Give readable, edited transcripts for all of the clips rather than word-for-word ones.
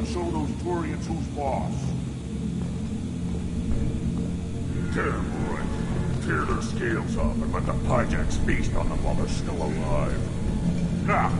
show those Turians who's boss. Damn right. Tear their scales off and let the Pyjaks feast on them while they're still alive. Now!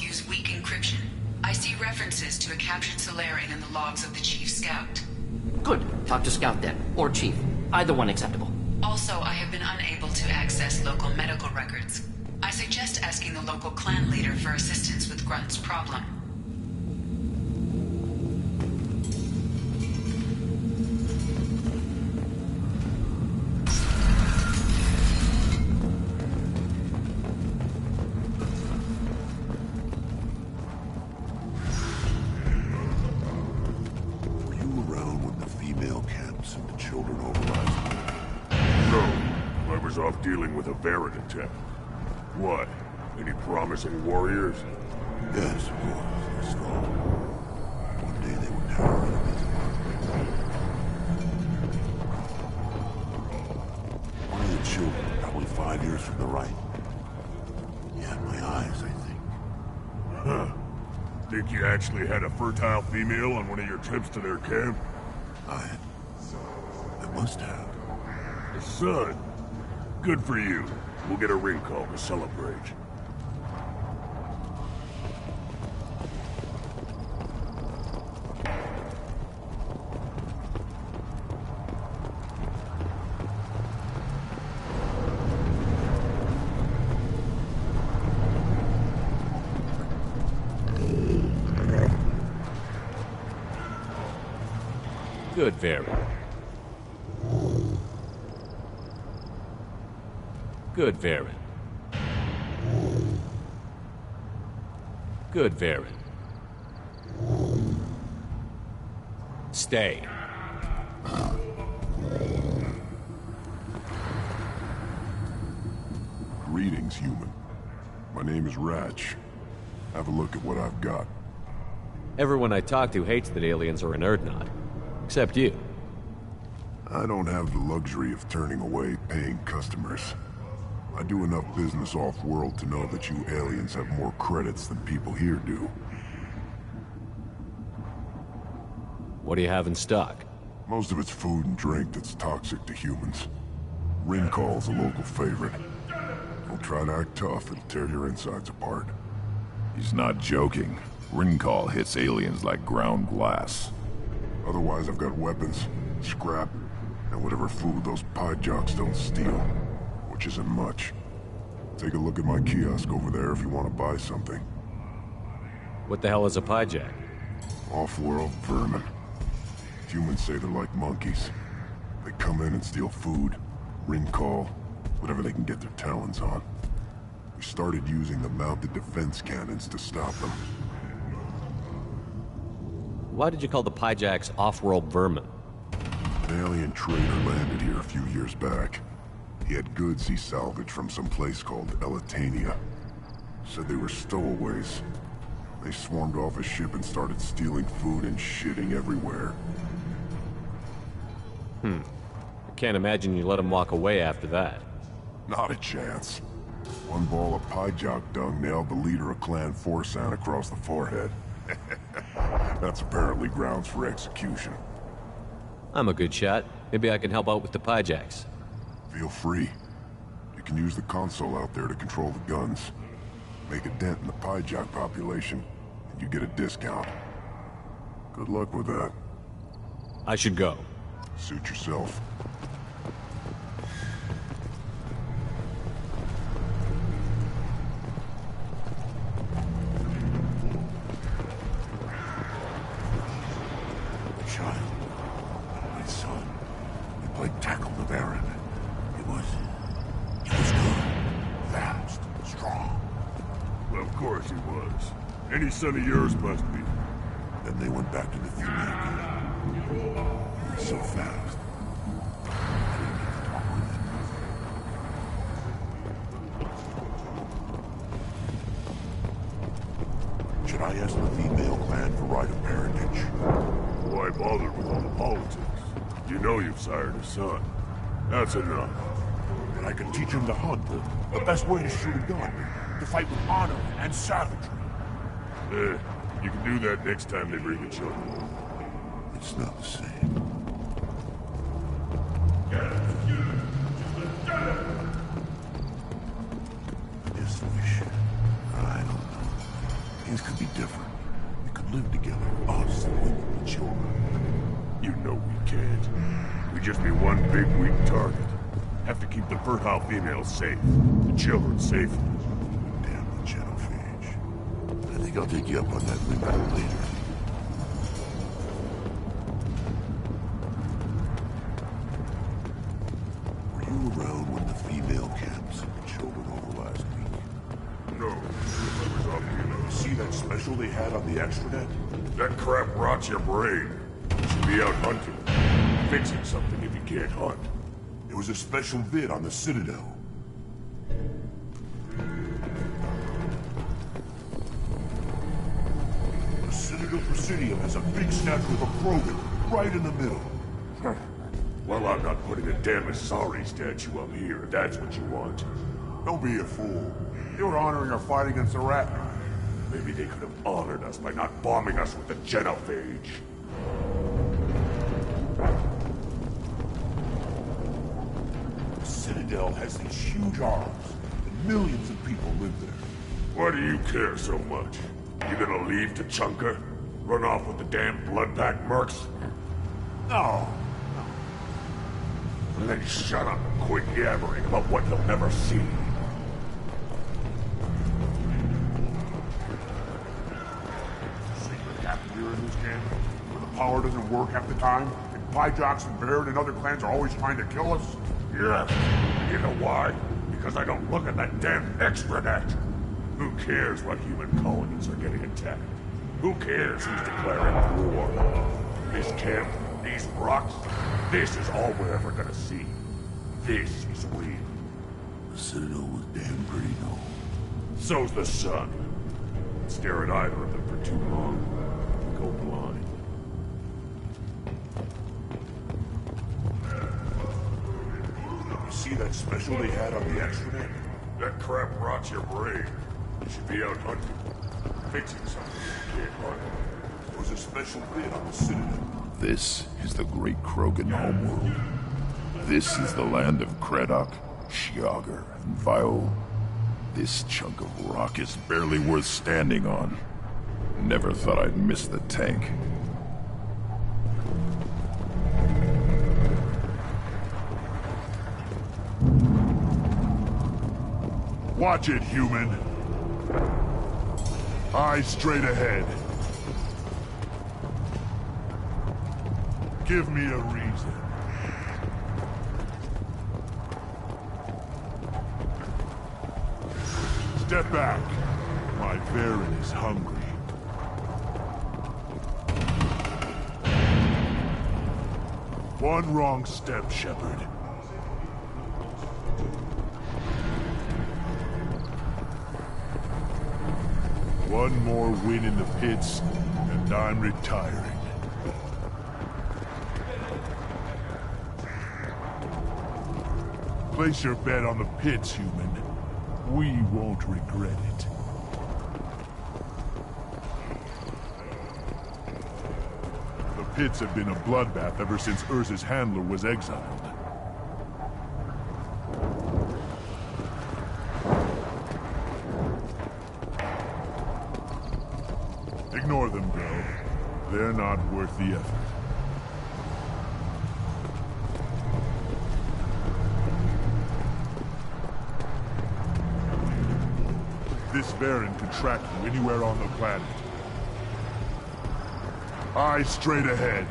Use weak encryption. I see references to a captured Solarian in the logs of the Chief Scout. Good. Talk to Scout then. Or Chief. Either one acceptable. Also, I have been unable to access local medical records. I suggest asking the local clan leader for assistance with Grunt's problem. Off dealing with a Varrot attack. What? Any promising warriors? Yes, of course. They're strong. One day they would tower enemies. One of the children, probably 5 years from the right. Yeah, my eyes, I think. Huh. Think you actually had a fertile female on one of your trips to their camp? I must have. A son? Good for you. We'll get a ring call to celebrate. Good, very. Good, Varen. Good, Varen. Stay. Greetings, human. My name is Ratch. Have a look at what I've got. Everyone I talk to hates that aliens are an Urdnot. Except you. I don't have the luxury of turning away paying customers. I do enough business off-world to know that you aliens have more credits than people here do. What do you have in stock? Most of it's food and drink that's toxic to humans. Ring call's a local favorite. Don't try to act tough, it'll tear your insides apart. He's not joking. Ring call hits aliens like ground glass. Otherwise, I've got weapons, scrap, and whatever food those Pyjaks don't steal. Which isn't much. Take a look at my kiosk over there if you want to buy something. What the hell is a Pyjak? Off-world vermin. Humans say they're like monkeys. They come in and steal food, ring call, whatever they can get their talons on. We started using the mounted defense cannons to stop them. Why did you call the Pyjaks off-world vermin? An alien trader landed here a few years back. He had goods he salvaged from some place called Elitania. Said they were stowaways. They swarmed off his ship and started stealing food and shitting everywhere. I can't imagine you let him walk away after that. Not a chance. One ball of Pyjok dung nailed the leader of Clan Forsan across the forehead. That's apparently grounds for execution. I'm a good shot. Maybe I can help out with the Pyjaks. Feel free. You can use the console out there to control the guns. Make a dent in the Pyjok population, and you get a discount. Good luck with that. I should go. Suit yourself. Child, my son, we played tackle the Baron. It was good, fast, strong. Well, of course he was. Any son of yours must be. Then they went back to the female game. He was so fast. I didn't get to talk with him. Should I ask the female clan for right of parentage? Why bother with all the politics? You know you've sired a son. That's enough. And I can teach him to hunt, the best way to shoot a gun, to fight with honor and savagery. You can do that next time they bring the children. It's not the same. I just wish... I don't know. Things could be different. We could live together, us and the children. You know we can't. We'd just be one big weak target. Have to keep the fertile females safe. The children safe. Damn the genophage. I think I'll take you up on that limit later. Were you around when the female camps and the children over last week? No. I was up, see that special they had on the extranet? That crap rots your brain. You should be out hunting. Fixing something if you can't hunt. It was a special vid on the Citadel. The Citadel Presidium has a big statue of a Krogan right in the middle. Well, I'm not putting a damn Asari statue up here, if that's what you want. Don't be a fool. You're honoring our fight against the Rat. Maybe they could have honored us by not bombing us with the genophage. The Citadel has these huge arms, and millions of people live there. Why do you care so much? You gonna leave Tachanka? Run off with the damn blood-packed mercs? No. Then shut up and quit yammering about what you'll never see. Secret happened here in this camp, where the power doesn't work half the time, and Pyjoks and Baird and other clans are always trying to kill us? Yes. You know why? Because I don't look at that damn extranet. Who cares what human colonies are getting attacked? Who cares who's declaring war? This camp, these rocks, this is all we're ever gonna see. This is real. The Citadel was damn pretty, though. So's the sun. Stare at either of them for too long, go blind. You see that special they had on the extranet? That crap rots your brain. You should be out hunting. Fixing something you can't hunt. It was a special bid on the Citadel. This is the great Krogan homeworld. This is the land of Kredok, Shiagar, and Viol. This chunk of rock is barely worth standing on. Never thought I'd miss the tank. Watch it, human. Eyes straight ahead. Give me a reason. Step back. My Baron is hungry. One wrong step, Shepard. One more win in the pits, and I'm retiring. Place your bet on the pits, human. We won't regret it. The pits have been a bloodbath ever since Urza's handler was exiled. Ignore them, bro. They're not worth the effort. This Baron can track you anywhere on the planet. Eyes straight ahead.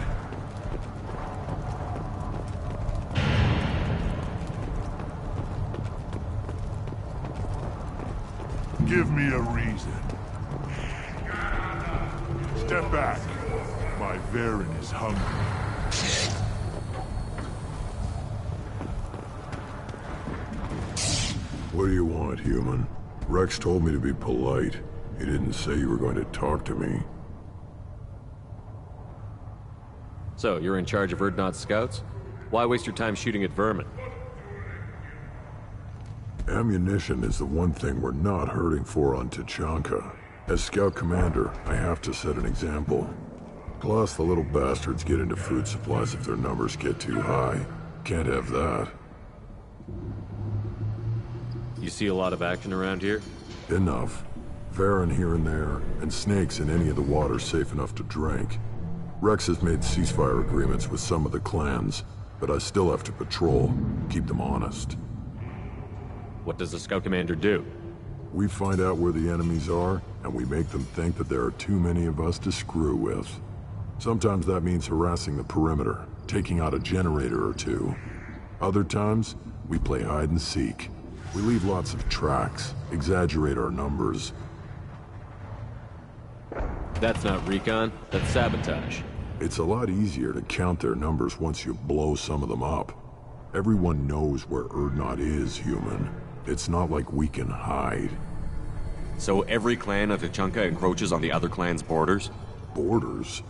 Give me a reason. Step back. My Baron is hungry. What do you want, human? Rex told me to be polite. He didn't say you were going to talk to me. So, you're in charge of Urdnot's scouts? Why waste your time shooting at vermin? Ammunition is the one thing we're not hurting for on Tachanka. As scout commander, I have to set an example. Plus, the little bastards get into food supplies if their numbers get too high. Can't have that. You see a lot of action around here? Enough. Varen here and there, and snakes in any of the water safe enough to drink. Rex has made ceasefire agreements with some of the clans, but I still have to patrol, keep them honest. What does the scout commander do? We find out where the enemies are, and we make them think that there are too many of us to screw with. Sometimes that means harassing the perimeter, taking out a generator or two. Other times, we play hide and seek. We leave lots of tracks, exaggerate our numbers. That's not recon, that's sabotage. It's a lot easier to count their numbers once you blow some of them up. Everyone knows where Urdnot is, human. It's not like we can hide. So every clan of Tachanka encroaches on the other clan's borders? Borders?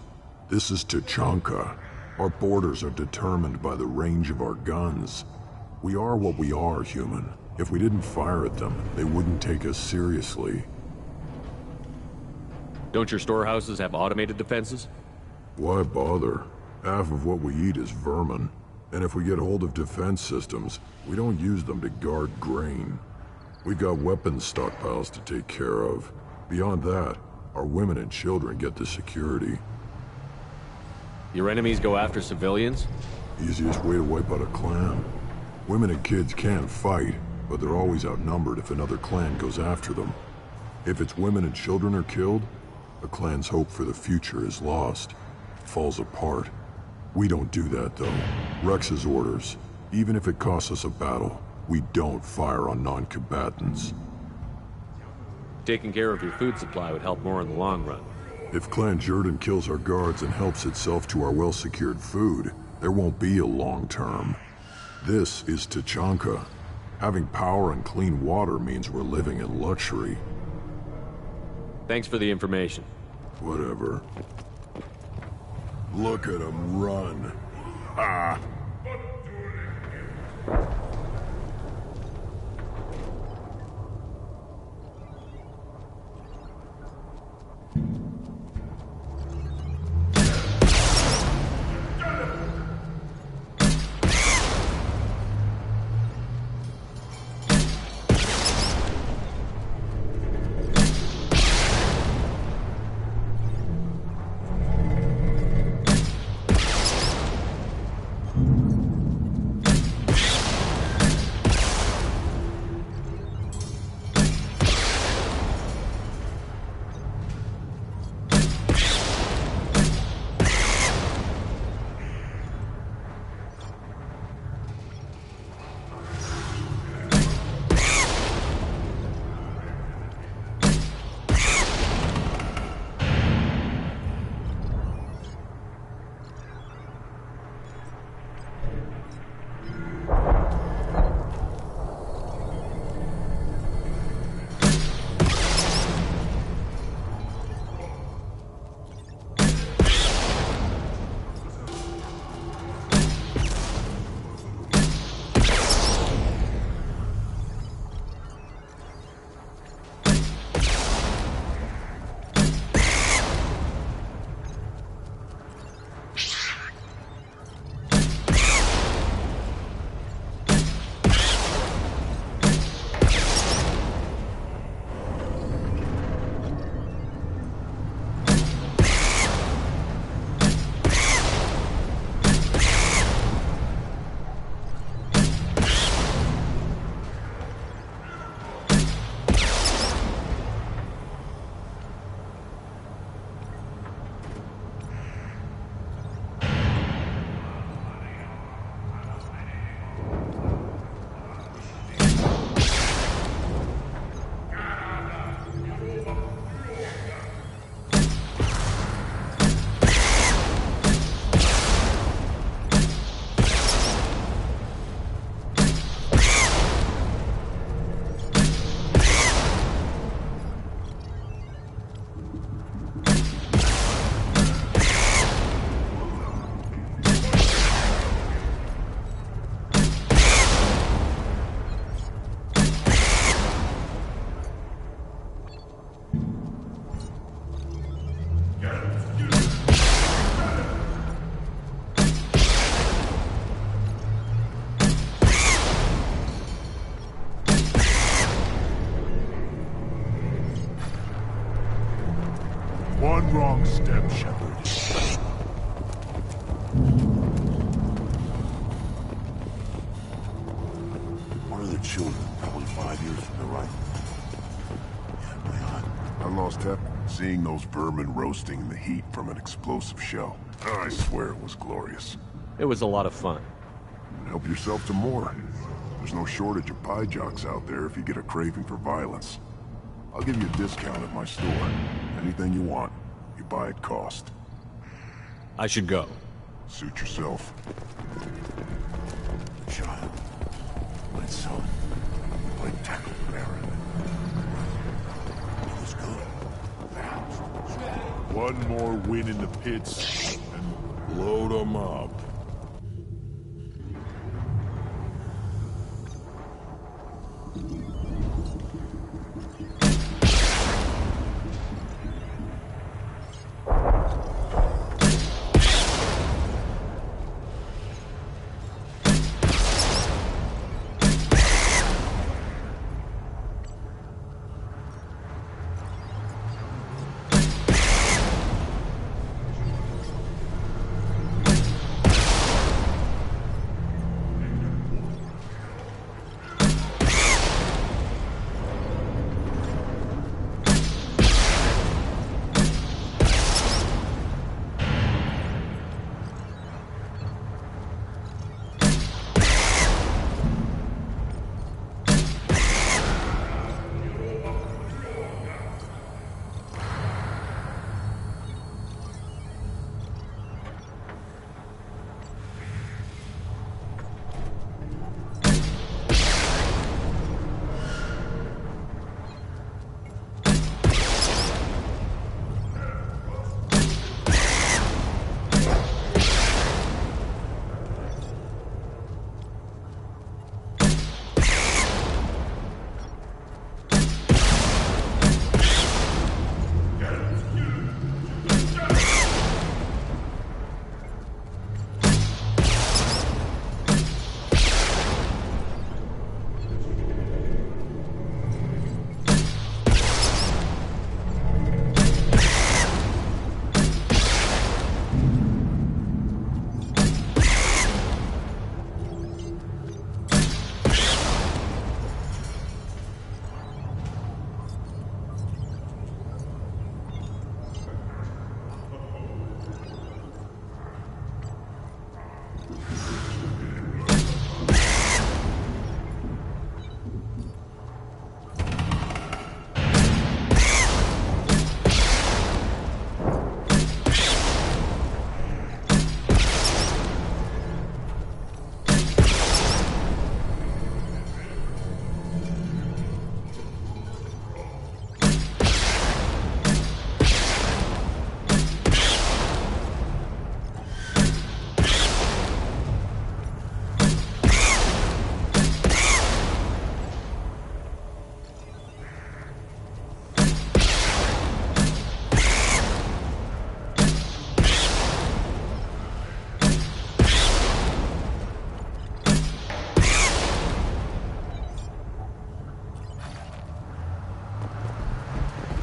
This is Tachanka. Our borders are determined by the range of our guns. We are what we are, human. If we didn't fire at them, they wouldn't take us seriously. Don't your storehouses have automated defenses? Why bother? Half of what we eat is vermin. And if we get hold of defense systems, we don't use them to guard grain. We got weapons stockpiles to take care of. Beyond that, our women and children get the security. Your enemies go after civilians? Easiest way to wipe out a clan. Women and kids can fight, but they're always outnumbered if another clan goes after them. If its women and children are killed, a clan's hope for the future is lost. It falls apart. We don't do that, though. Rex's orders. Even if it costs us a battle, we don't fire on non-combatants. Taking care of your food supply would help more in the long run. If Clan Jordan kills our guards and helps itself to our well-secured food, there won't be a long term. This is Tachanka. Having power and clean water means we're living in luxury. Thanks for the information. Whatever. Look at him run. Ah! Wrong step, Shepard. One of the children, probably 5 years from the right. Yeah, my aunt. I lost Tep seeing those vermin roasting in the heat from an explosive shell. I swear it was glorious. It was a lot of fun. Help yourself to more. There's no shortage of pie jocks out there if you get a craving for violence. I'll give you a discount at my store. Anything you want, you buy at cost. I should go. Suit yourself. Child. My son. Played tackle with Aaron. He was good. One more win in the pits, and load 'em up.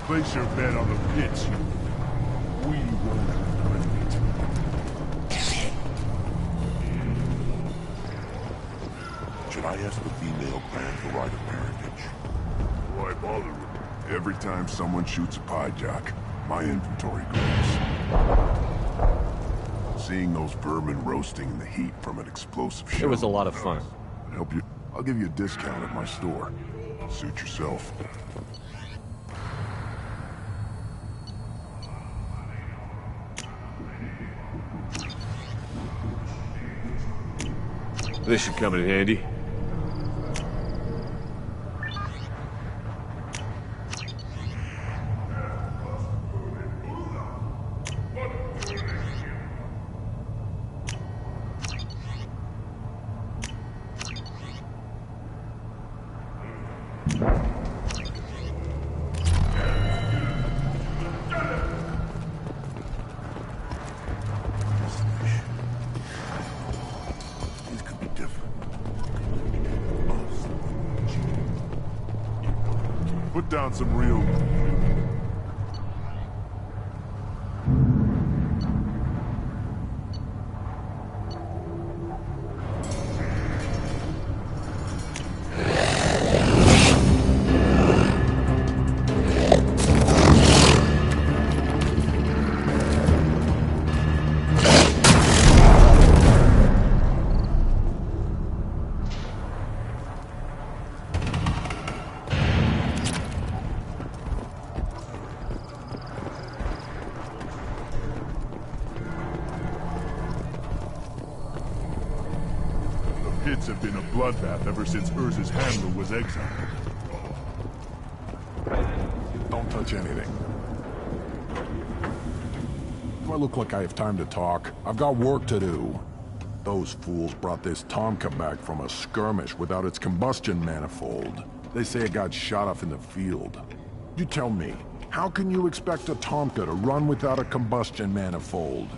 Place your bet on the pits. We won't regret it. Should I ask the female clan for right of parentage? Why bother with it? Every time someone shoots a pie jock, my inventory grows. Seeing those vermin roasting in the heat from an explosive shell. It was a lot of fun. Help you. I'll give you a discount at my store. Suit yourself. This should come in handy. Things could be different. Put down some real... been a bloodbath ever since Urza's handler was exiled. Don't touch anything. Do I look like I have time to talk? I've got work to do. Those fools brought this Tomka back from a skirmish without its combustion manifold. They say it got shot off in the field. You tell me, how can you expect a Tomka to run without a combustion manifold?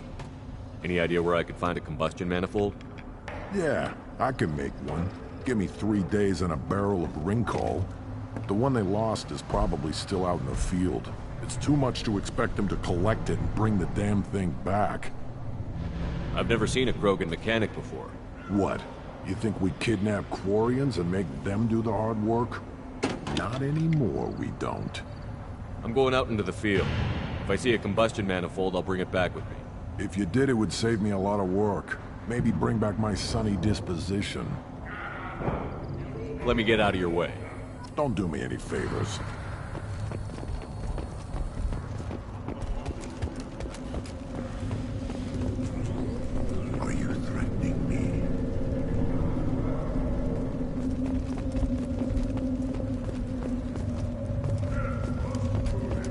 Any idea where I could find a combustion manifold? Yeah, I can make one. Give me 3 days and a barrel of Ringcall. The one they lost is probably still out in the field. It's too much to expect them to collect it and bring the damn thing back. I've never seen a Krogan mechanic before. What? You think we kidnap Quarians and make them do the hard work? Not anymore, we don't. I'm going out into the field. If I see a combustion manifold, I'll bring it back with me. If you did, it would save me a lot of work. Maybe bring back my sunny disposition. Let me get out of your way. Don't do me any favors. Are you threatening me?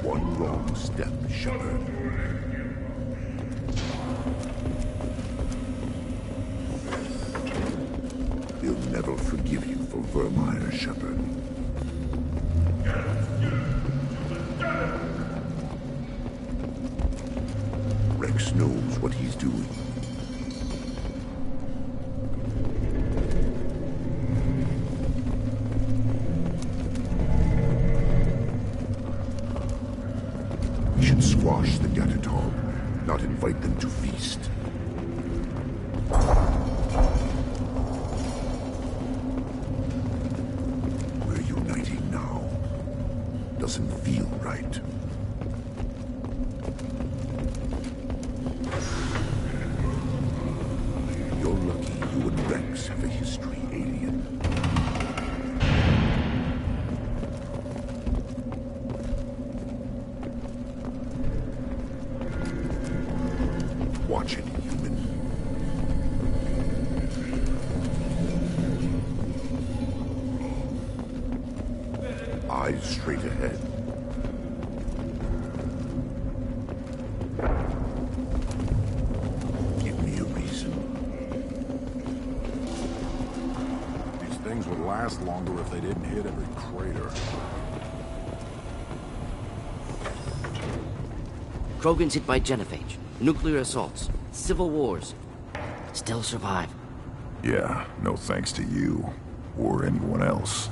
One wrong step, Shepard. He'll never forgive you for Vermeer, Shepard. Rex knows what he's doing. We should squash the Gatatom, not invite them to feast. We're uniting now. Doesn't feel right. You're lucky you and Rex have a history, alien. Watch it, human. Eyes straight ahead. Give me a reason. These things would last longer if they didn't hit every crater. Krogans hit by genophage, nuclear assaults, civil wars. Still survive. Yeah, no thanks to you. Or anyone else.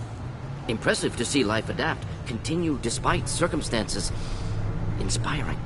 Impressive to see life adapt, continue despite circumstances. Inspiring.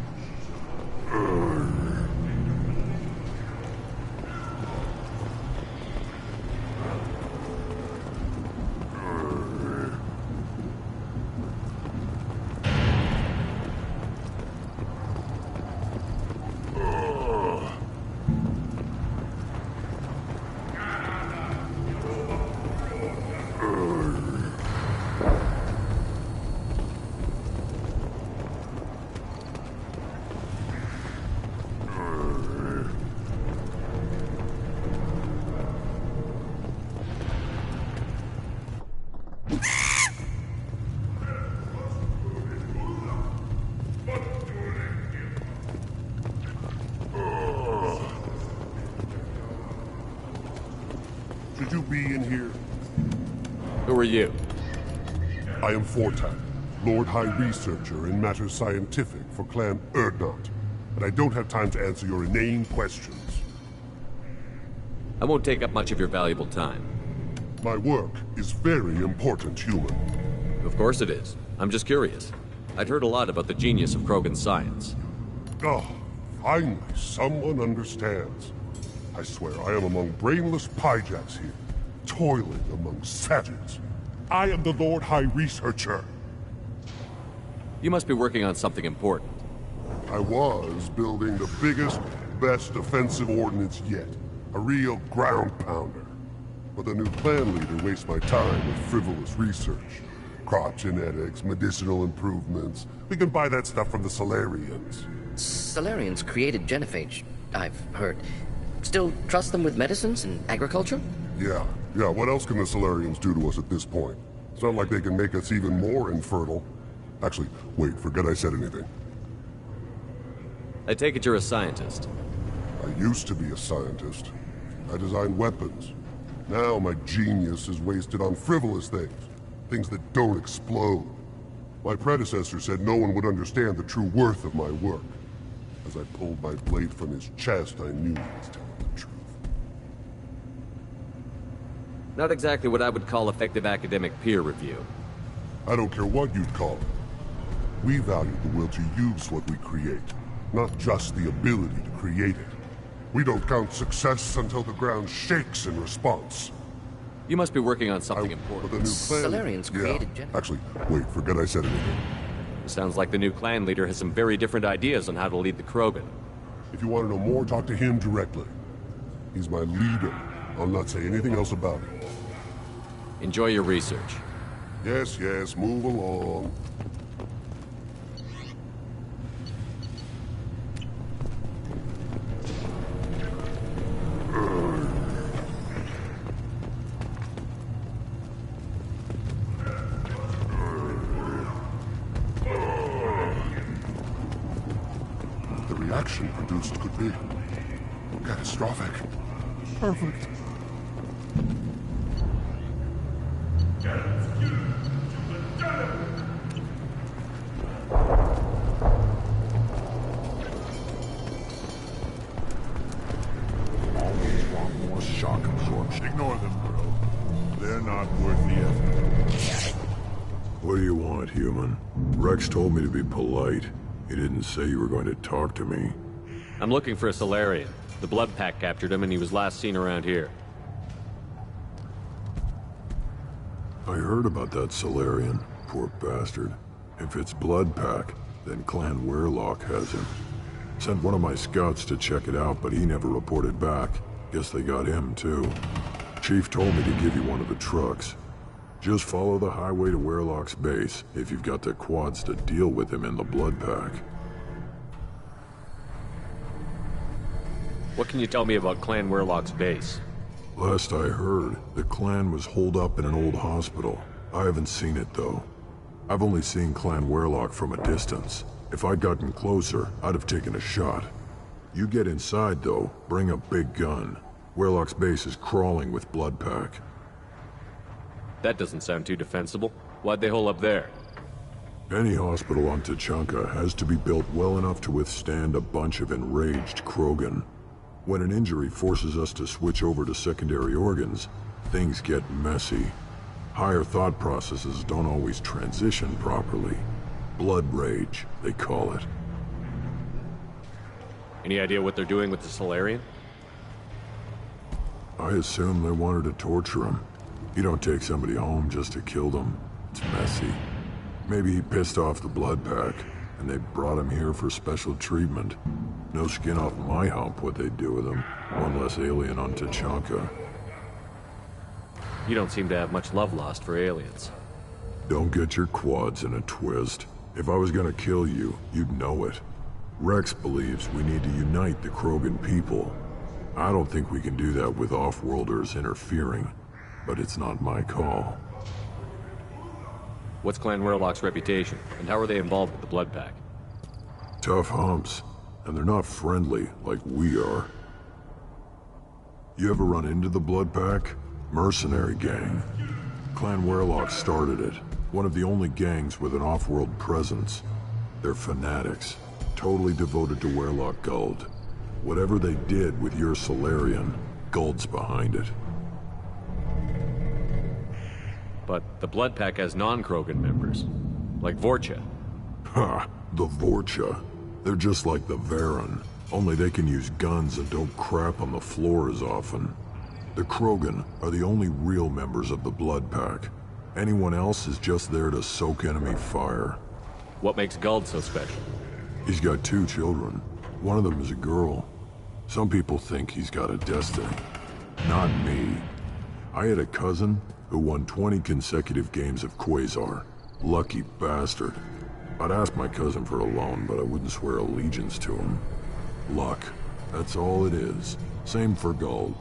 Should you be in here? Who are you? I am Fortak, Lord High Researcher in matters scientific for Clan Urdnot, but I don't have time to answer your inane questions. I won't take up much of your valuable time. My work is very important, human. Of course it is. I'm just curious. I'd heard a lot about the genius of Krogan science. Oh, finally, someone understands. I swear I am among brainless pyjacks here, toiling among savages. I am the Lord High Researcher. You must be working on something important. I was building the biggest, best defensive ordnance yet. A real ground pounder. But the new clan leader wastes my time with frivolous research. Crop genetics, medicinal improvements. We can buy that stuff from the Solarians. Solarians created genophage, I've heard. Still trust them with medicines and agriculture? Yeah, Yeah, what else can the Solarians do to us at this point? It's not like they can make us even more infertile. Actually, wait, forget I said anything. I take it you're a scientist. I used to be a scientist. I designed weapons. Now my genius is wasted on frivolous things. Things that don't explode. My predecessor said no one would understand the true worth of my work. As I pulled my blade from his chest, I knew he was telling the truth. Not exactly what I would call effective academic peer review. I don't care what you'd call it. We value the will to use what we create, not just the ability to create it. We don't count success until the ground shakes in response. You must be working on something important. The new clan... Solarians created Actually, wait, forget I said anything. Sounds like the new clan leader has some very different ideas on how to lead the Krogan. If you want to know more, talk to him directly. He's my leader. I'll not say anything else about it. Enjoy your research. Yes, yes, move along. The reaction produced could be catastrophic. Perfect. Always want more shock absorption. Ignore them, bro. They're not worth the effort. What do you want, human? Rex told me to be polite. He didn't say you were going to talk to me. I'm looking for a Solarian. The Blood Pack captured him and he was last seen around here. I heard about that Solarian. Poor bastard. If it's Blood Pack, then Clan Weirlock has him. Sent one of my scouts to check it out, but he never reported back. Guess they got him, too. Chief told me to give you one of the trucks. Just follow the highway to Weirlock's base, if you've got the quads to deal with him in the Blood Pack. What can you tell me about Clan Weirlock's base? Last I heard, the clan was holed up in an old hospital. I haven't seen it, though. I've only seen Clan Weirlock from a distance. If I'd gotten closer, I'd have taken a shot. You get inside, though, bring a big gun. Weirlock's base is crawling with Blood Pack. That doesn't sound too defensible. Why'd they hole up there? Any hospital on Tuchanka has to be built well enough to withstand a bunch of enraged Krogan. When an injury forces us to switch over to secondary organs, things get messy. Higher thought processes don't always transition properly. Blood rage, they call it. Any idea what they're doing with the Solarian? I assume they wanted to torture him. You don't take somebody home just to kill them. It's messy. Maybe he pissed off the Blood Pack, and they brought him here for special treatment. No skin off my hump what they'd do with him. One less alien on Tuchanka. You don't seem to have much love lost for aliens. Don't get your quads in a twist. If I was gonna kill you, you'd know it. Rex believes we need to unite the Krogan people. I don't think we can do that with off-worlders interfering, but it's not my call. What's Clan Weirlock's reputation, and how are they involved with the Blood Pack? Tough humps, and they're not friendly like we are. You ever run into the Blood Pack? Mercenary gang. Clan Weirlock started it. One of the only gangs with an off-world presence. They're fanatics, totally devoted to Weirlock Guld. Whatever they did with your Solarian, Guld's behind it. But the Blood Pack has non-Krogan members, like Vorcha. Ha! The Vorcha. They're just like the Varen, only they can use guns and don't crap on the floor as often. The Krogan are the only real members of the Blood Pack. Anyone else is just there to soak enemy fire. What makes Guld so special? He's got 2 children. One of them is a girl. Some people think he's got a destiny. Not me. I had a cousin who won 20 consecutive games of Quasar. Lucky bastard. I'd ask my cousin for a loan, but I wouldn't swear allegiance to him. Luck. That's all it is. Same for Guld.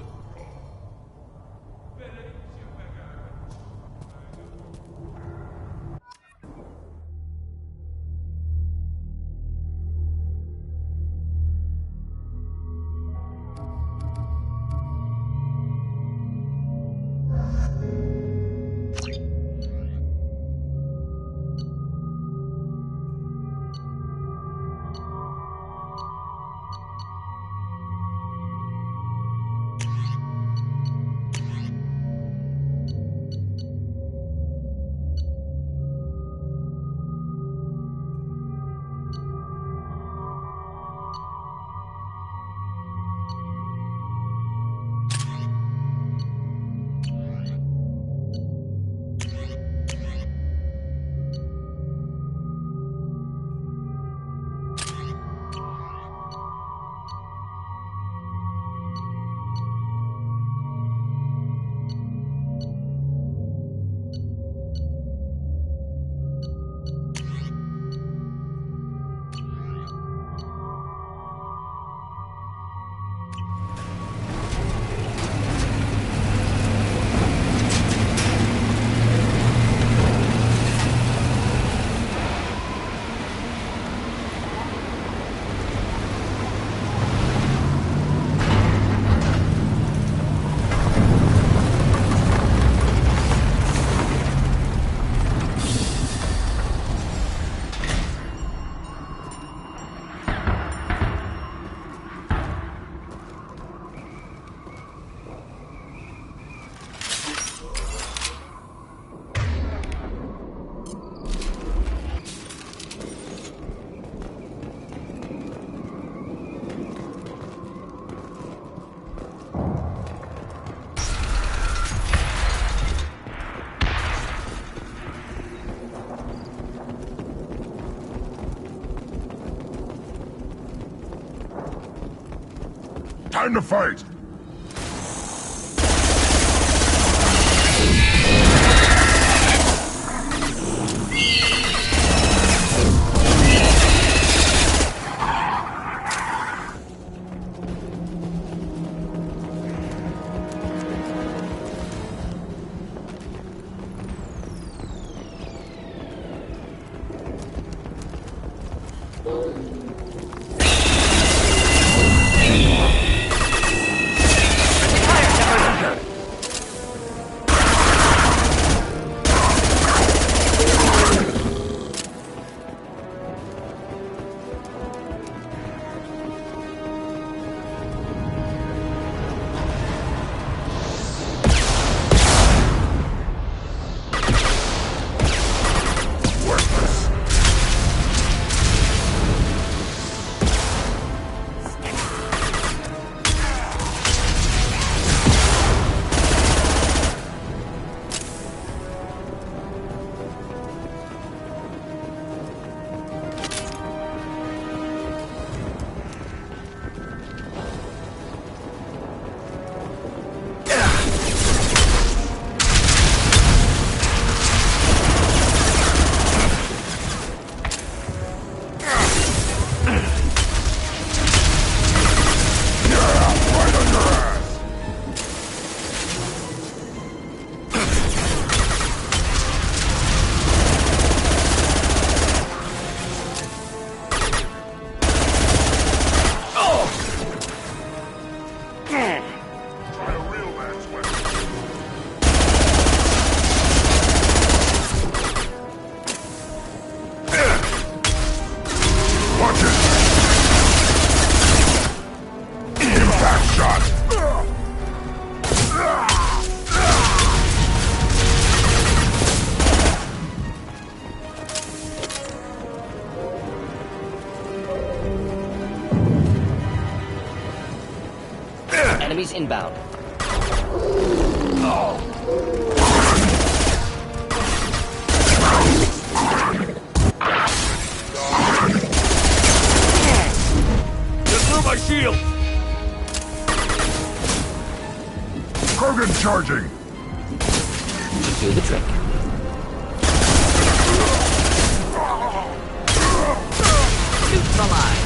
time to fight! Enemies inbound. Get through my shield! Krogan charging! Do the trick. Shoot the line.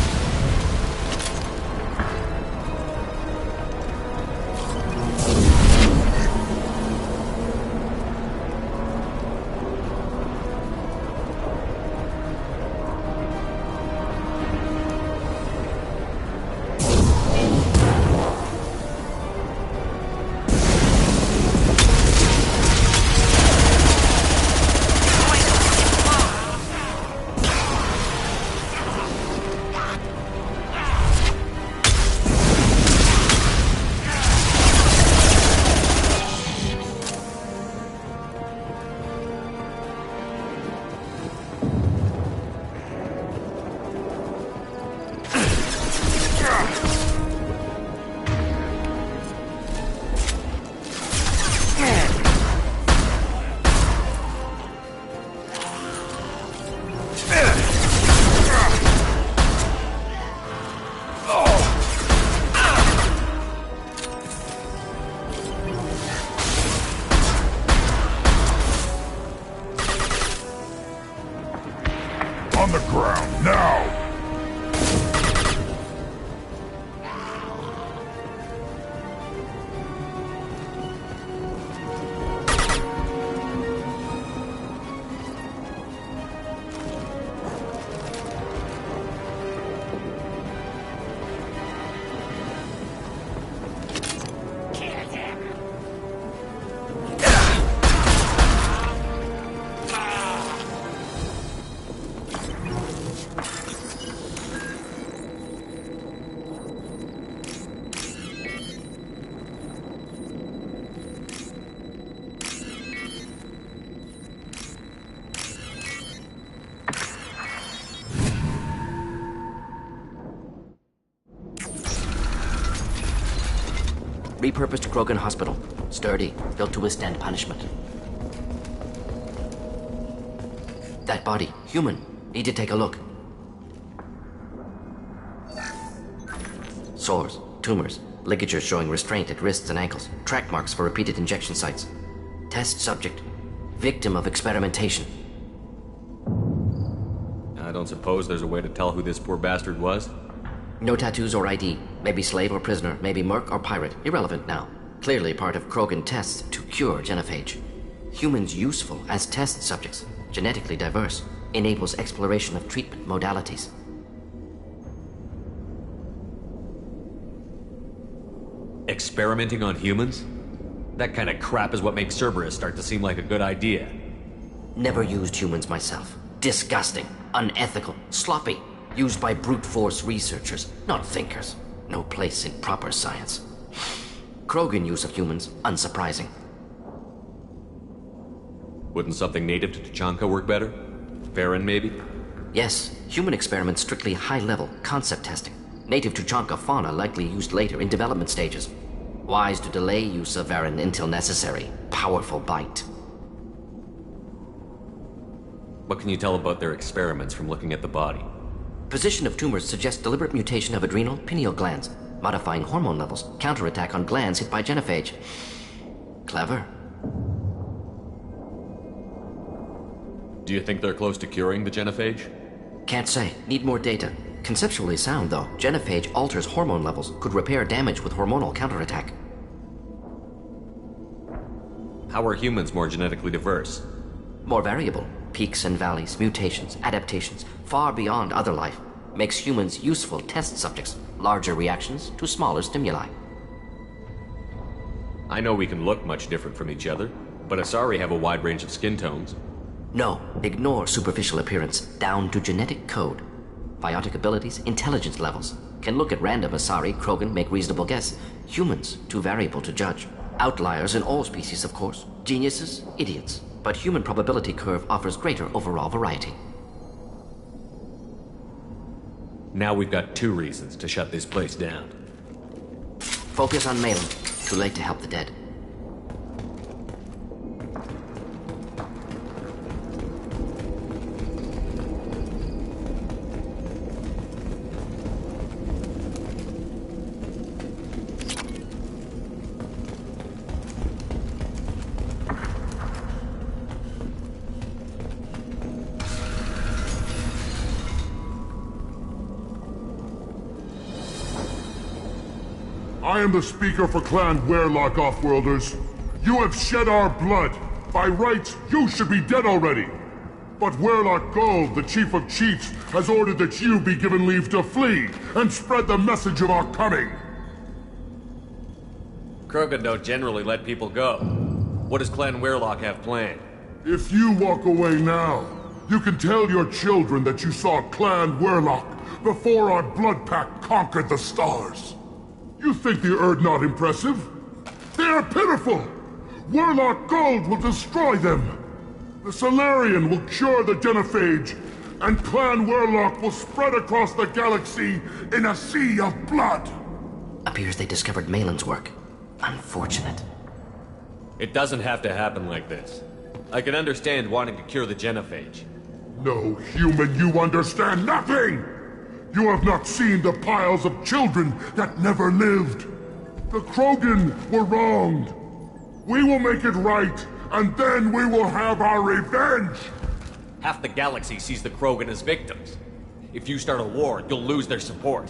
On the ground, now! Repurposed Krogan hospital. Sturdy, built to withstand punishment. That body, human. Need to take a look. Sores, tumors, Ligatures showing restraint at wrists and ankles. Track marks for repeated injection sites. Test subject. Victim of experimentation. I don't suppose there's a way to tell who this poor bastard was? No tattoos or ID. Maybe slave or prisoner. Maybe merc or pirate. Irrelevant now. Clearly part of Krogan tests to cure genophage. Humans useful as test subjects. Genetically diverse. Enables exploration of treatment modalities. Experimenting on humans? That kind of crap is what makes Cerberus start to seem like a good idea. Never used humans myself. Disgusting. Unethical. Sloppy. Used by brute force researchers, not thinkers. No place in proper science. Krogan use of humans, unsurprising. Wouldn't something native to Tuchanka work better? Farron, maybe? Yes, human experiments strictly high-level, concept testing. Native Tuchanka fauna likely used later in development stages. Wise to delay use of Varren until necessary. Powerful bite. What can you tell about their experiments from looking at the body? Position of tumors suggests deliberate mutation of adrenal, pineal glands, modifying hormone levels, counterattack on glands hit by genophage. Clever. Do you think they're close to curing the genophage? Can't say. Need more data. Conceptually sound, though. Genophage alters hormone levels, could repair damage with hormonal counterattack. How are humans more genetically diverse? More variable. Peaks and valleys, mutations, adaptations, far beyond other life. Makes humans useful test subjects. Larger reactions to smaller stimuli. I know we can look much different from each other, but Asari have a wide range of skin tones. No, ignore superficial appearance, down to genetic code. Biotic abilities, intelligence levels. Can look at random Asari, Krogan, make reasonable guess. Humans, too variable to judge. Outliers in all species, of course. Geniuses, idiots. But human probability curve offers greater overall variety. Now we've got 2 reasons to shut this place down. Focus on Malin. Too late to help the dead. I am the speaker for Clan Werlock, Offworlders. You have shed our blood. By rights, you should be dead already. But Werlock Gold, the Chief of Chiefs, has ordered that you be given leave to flee and spread the message of our coming. Krogan don't generally let people go. What does Clan Werlock have planned? If you walk away now, you can tell your children that you saw Clan Werlock before our blood pact conquered the stars. You think the Erd not impressive? They are pitiful! Werlock Gold will destroy them! The Solarian will cure the genophage, and Clan Werlock will spread across the galaxy in a sea of blood! Appears they discovered Malin's work. Unfortunate. It doesn't have to happen like this. I can understand wanting to cure the genophage. No, human, you understand nothing! You have not seen the piles of children that never lived. The Krogan were wronged. We will make it right, and then we will have our revenge! Half the galaxy sees the Krogan as victims. If you start a war, you'll lose their support.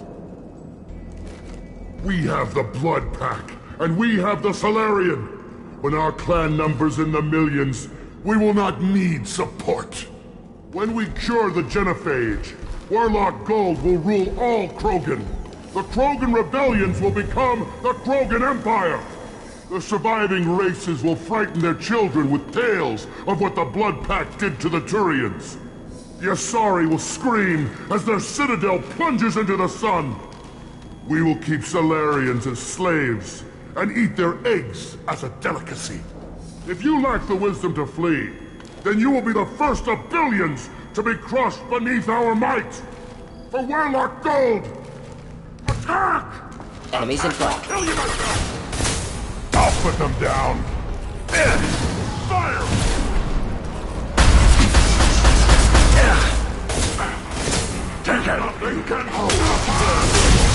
We have the Blood Pack, and we have the Solarian. When our clan numbers in the millions, we will not need support. When we cure the genophage, Werlock Gold will rule all Krogan. The Krogan rebellions will become the Krogan Empire. The surviving races will frighten their children with tales of what the Blood Pact did to the Turians. The Asari will scream as their citadel plunges into the sun. We will keep Solarians as slaves and eat their eggs as a delicacy. If you lack the wisdom to flee, then you will be the first of billions to be crushed beneath our might! For Werlock Gold! Attack! Enemies in front. Kill you myself! I'll put them down! Fire! Take it! Nothing can hold us!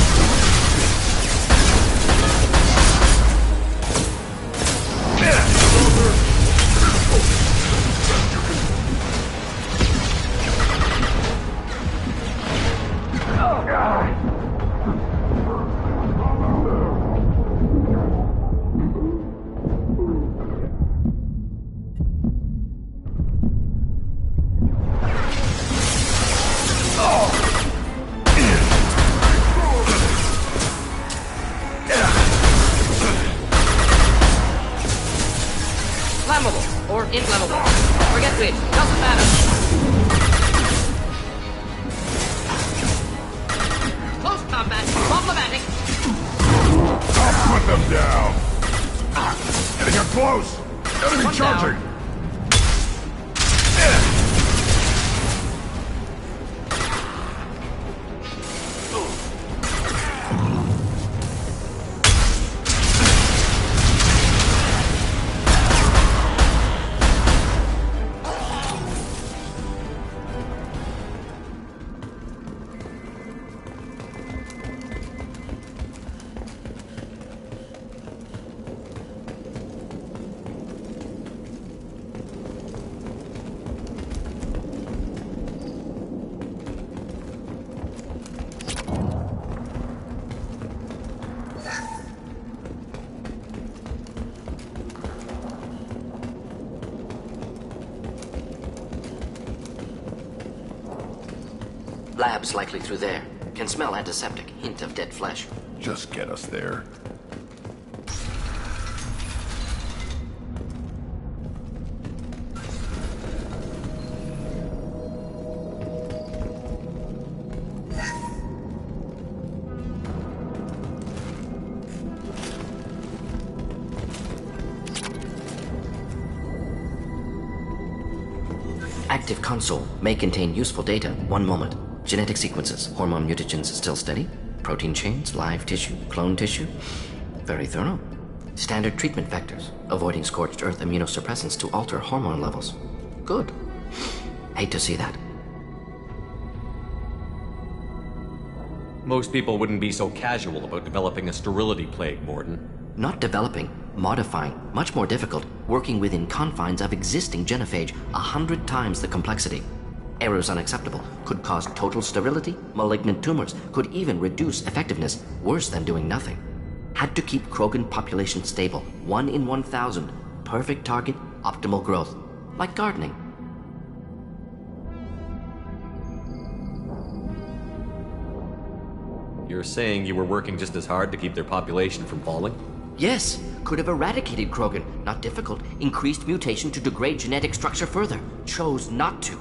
or int level. Forget bridge, doesn't matter. Close combat, problematic. I'll put them down! Getting up close! Enemy One charging! down. Lab's likely through there. Can smell antiseptic, hint of dead flesh. Just get us there. Active console may contain useful data. One moment. Genetic sequences, hormone mutagens still steady. Protein chains, live tissue, clone tissue. Very thorough. Standard treatment vectors, avoiding scorched earth immunosuppressants to alter hormone levels. Good. Hate to see that. Most people wouldn't be so casual about developing a sterility plague, Morden. Not developing, modifying, much more difficult, working within confines of existing genophage, 100 times the complexity. Errors unacceptable, could cause total sterility, malignant tumors, could even reduce effectiveness, worse than doing nothing. Had to keep Krogan population stable, 1 in 1,000, perfect target, optimal growth, like gardening. You're saying you were working just as hard to keep their population from falling? Yes, could have eradicated Krogan, not difficult, increased mutation to degrade genetic structure further, chose not to.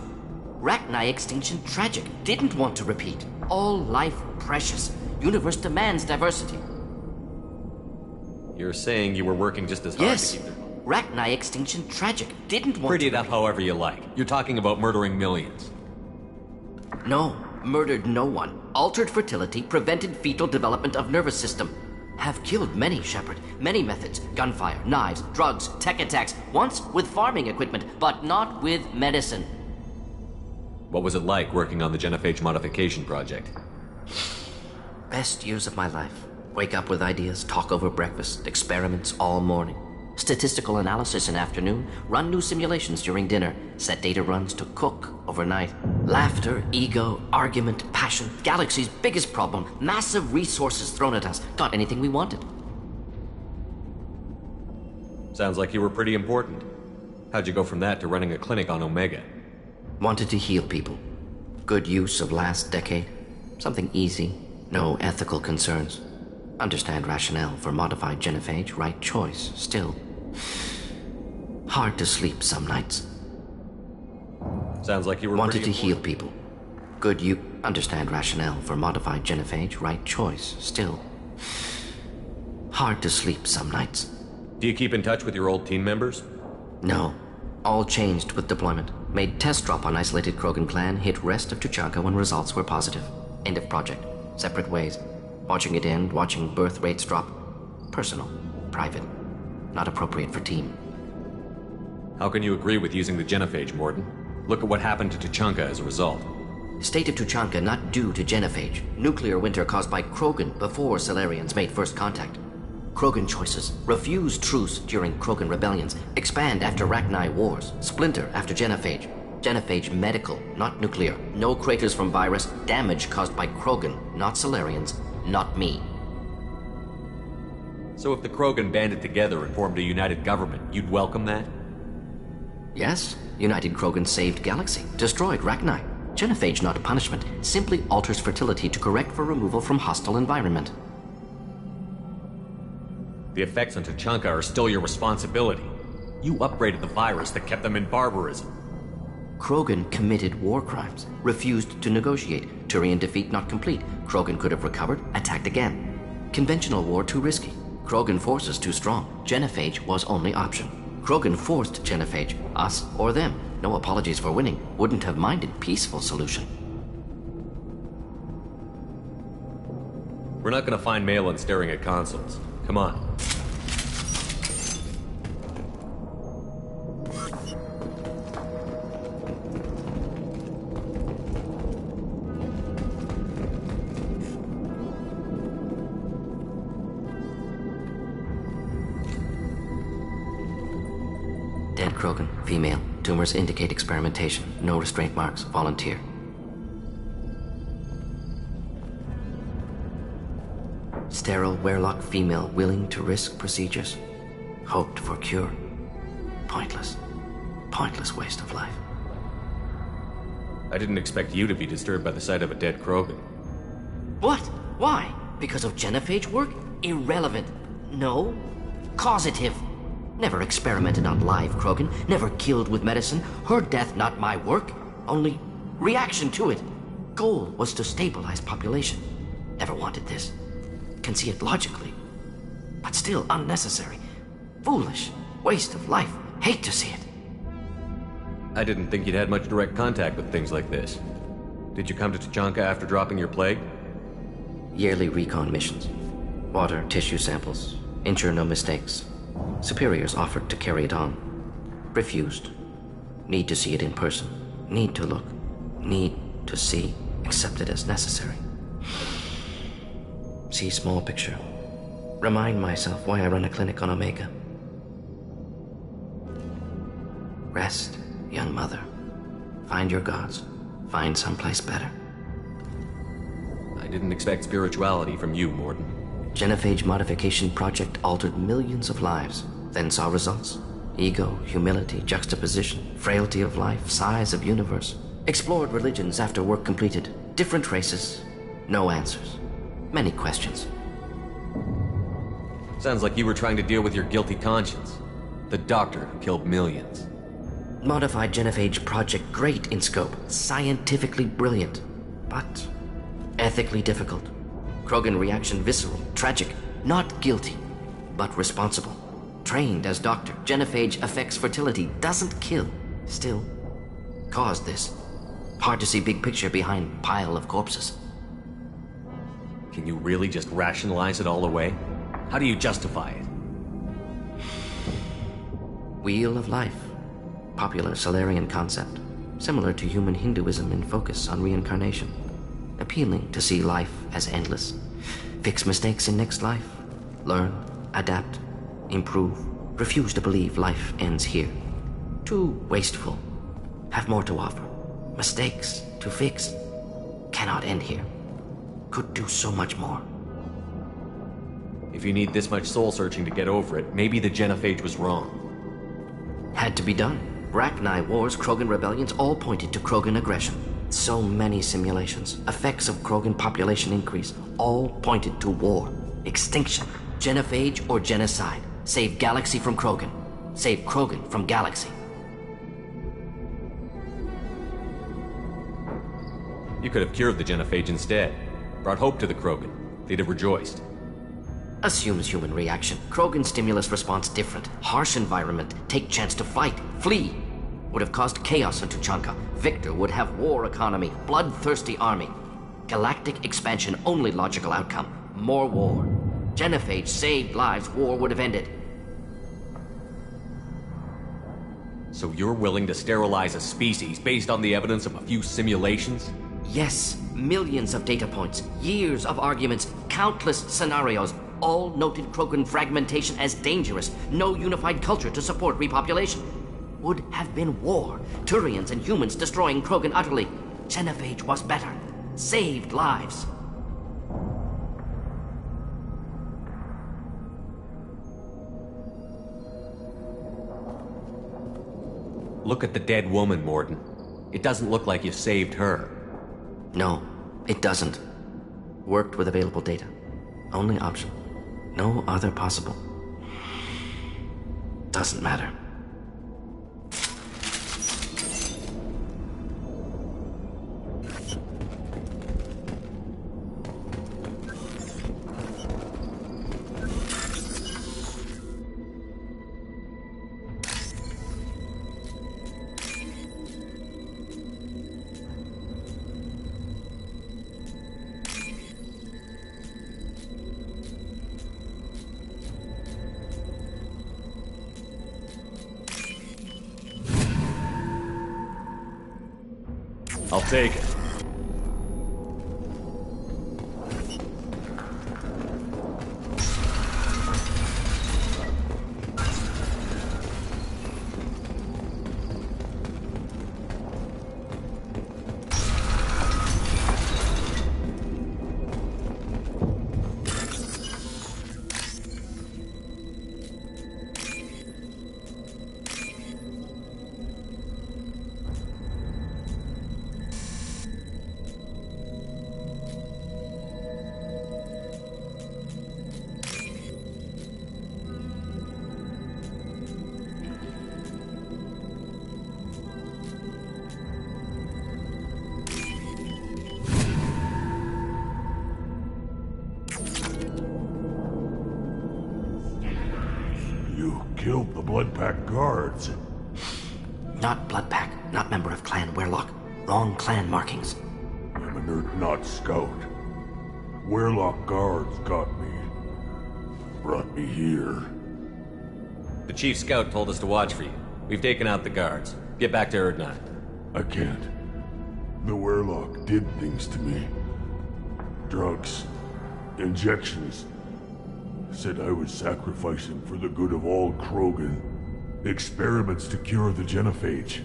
Rachni extinction tragic, didn't want to repeat. All life precious, universe demands diversity. You're saying you were working just as hard Yes, to keep their... Rachni extinction tragic, didn't want Pretty to it up however you like. You're talking about murdering millions. No, murdered no one. Altered fertility, prevented fetal development of nervous system. Have killed many, Shepard. Many methods. Gunfire, knives, drugs, tech attacks. Once with farming equipment, but not with medicine. What was it like working on the genophage modification project? Best years of my life. Wake up with ideas, talk over breakfast, experiments all morning. Statistical analysis in afternoon, run new simulations during dinner, set data runs to cook overnight. Laughter, ego, argument, passion, galaxy's biggest problem, massive resources thrown at us. Got anything we wanted. Sounds like you were pretty important. How'd you go from that to running a clinic on Omega? Wanted to heal people. Good use of last decade. Something easy, no ethical concerns. Understand rationale for modified genophage, right choice, still. Hard to sleep some nights. Sounds like you were Wanted to pretty heal people. Good you understand rationale for modified genophage, right choice, still. Hard to sleep some nights. Do you keep in touch with your old team members? No. All changed with deployment. Made test drop on isolated Krogan clan, hit rest of Tuchanka when results were positive. End of project. Separate ways. Watching it end, watching birth rates drop. Personal. Private. Not appropriate for team. How can you agree with using the genophage, Morden? Look at what happened to Tuchanka as a result. State of Tuchanka not due to genophage. Nuclear winter caused by Krogan before Salarians made first contact. Krogan choices. Refuse truce during Krogan rebellions. Expand after Rachni wars. Splinter after genophage. Genophage medical, not nuclear. No craters from virus. Damage caused by Krogan, not Salarians. Not me. So if the Krogan banded together and formed a united government, you'd welcome that? Yes, United Krogan saved Galaxy. Destroyed Rachni. Genophage not punishment. Simply alters fertility to correct for removal from hostile environment. The effects on Tuchanka are still your responsibility. You upgraded the virus that kept them in barbarism. Krogan committed war crimes, refused to negotiate. Turian defeat not complete. Krogan could have recovered, attacked again. Conventional war too risky. Krogan forces too strong. Genophage was only option. Krogan forced genophage, us or them. No apologies for winning. Wouldn't have minded peaceful solution. We're not gonna find Malin staring at consoles. Come on. Dead Krogan, female. Tumors indicate experimentation. No restraint marks. Volunteer. Sterile Werelock female willing to risk procedures. Hoped for cure. Pointless. Pointless waste of life. I didn't expect you to be disturbed by the sight of a dead Krogan. What? Why? Because of genophage work? Irrelevant. No. Causative. Never experimented on live Krogan. Never killed with medicine. Her death not my work. Only reaction to it. Goal was to stabilize population. Never wanted this. Can see it logically. But still unnecessary. Foolish. Waste of life. Hate to see it. I didn't think you'd had much direct contact with things like this. Did you come to Tuchanka after dropping your plague? Yearly recon missions. Water, tissue samples. Ensure no mistakes. Superiors offered to carry it on. Refused. Need to see it in person. Need to look. Need to see. Accept it as necessary. See small picture. Remind myself why I run a clinic on Omega. Rest, young mother. Find your gods. Find someplace better. I didn't expect spirituality from you, Morden. Genophage modification project altered millions of lives, then saw results. Ego, humility, juxtaposition, frailty of life, size of universe. Explored religions after work completed. Different races, no answers. Many questions. Sounds like you were trying to deal with your guilty conscience. The doctor who killed millions. Modified genophage project great in scope, scientifically brilliant, but ethically difficult. Krogan reaction visceral, tragic, not guilty, but responsible. Trained as doctor, genophage affects fertility, doesn't kill. Still, caused this. Hard to see big picture behind pile of corpses. Can you really just rationalize it all away? How do you justify it? Wheel of life. Popular Solarian concept. Similar to human Hinduism in focus on reincarnation. Appealing to see life as endless. Fix mistakes in next life. Learn, adapt, improve. Refuse to believe life ends here. Too wasteful. Have more to offer. Mistakes to fix. Cannot end here. Could do so much more. If you need this much soul searching to get over it, maybe the genophage was wrong. Had to be done. Rachni wars, Krogan rebellions, all pointed to Krogan aggression. So many simulations, effects of Krogan population increase, all pointed to war, extinction, genophage or genocide. Save galaxy from Krogan. Save Krogan from galaxy. You could have cured the genophage instead. Brought hope to the Krogan. They'd have rejoiced. Assumes human reaction. Krogan stimulus response different. Harsh environment. Take chance to fight. Flee. Would have caused chaos in Tuchanka. Victor would have war economy. Bloodthirsty army. Galactic expansion only logical outcome. More war. Genophage saved lives. War would have ended. So you're willing to sterilize a species based on the evidence of a few simulations? Yes. Millions of data points. Years of arguments. Countless scenarios. All noted Krogan fragmentation as dangerous. No unified culture to support repopulation. Would have been war. Turians and humans destroying Krogan utterly. Genophage was better. Saved lives. Look at the dead woman, Morden. It doesn't look like you saved her. No, it doesn't. Worked with available data. Only option. No other possible. Doesn't matter. I'll take it. You killed the Blood Pack guards. Not Blood Pack, not member of Clan Werlock. Wrong clan markings. I'm an Earth scout. Werlock guards got me. Brought me here. The chief scout told us to watch for you. We've taken out the guards. Get back to Erdnot. I can't. The Werlock did things to me. Drugs. Injections. Said I was sacrificing for the good of all Krogan. Experiments to cure the genophage.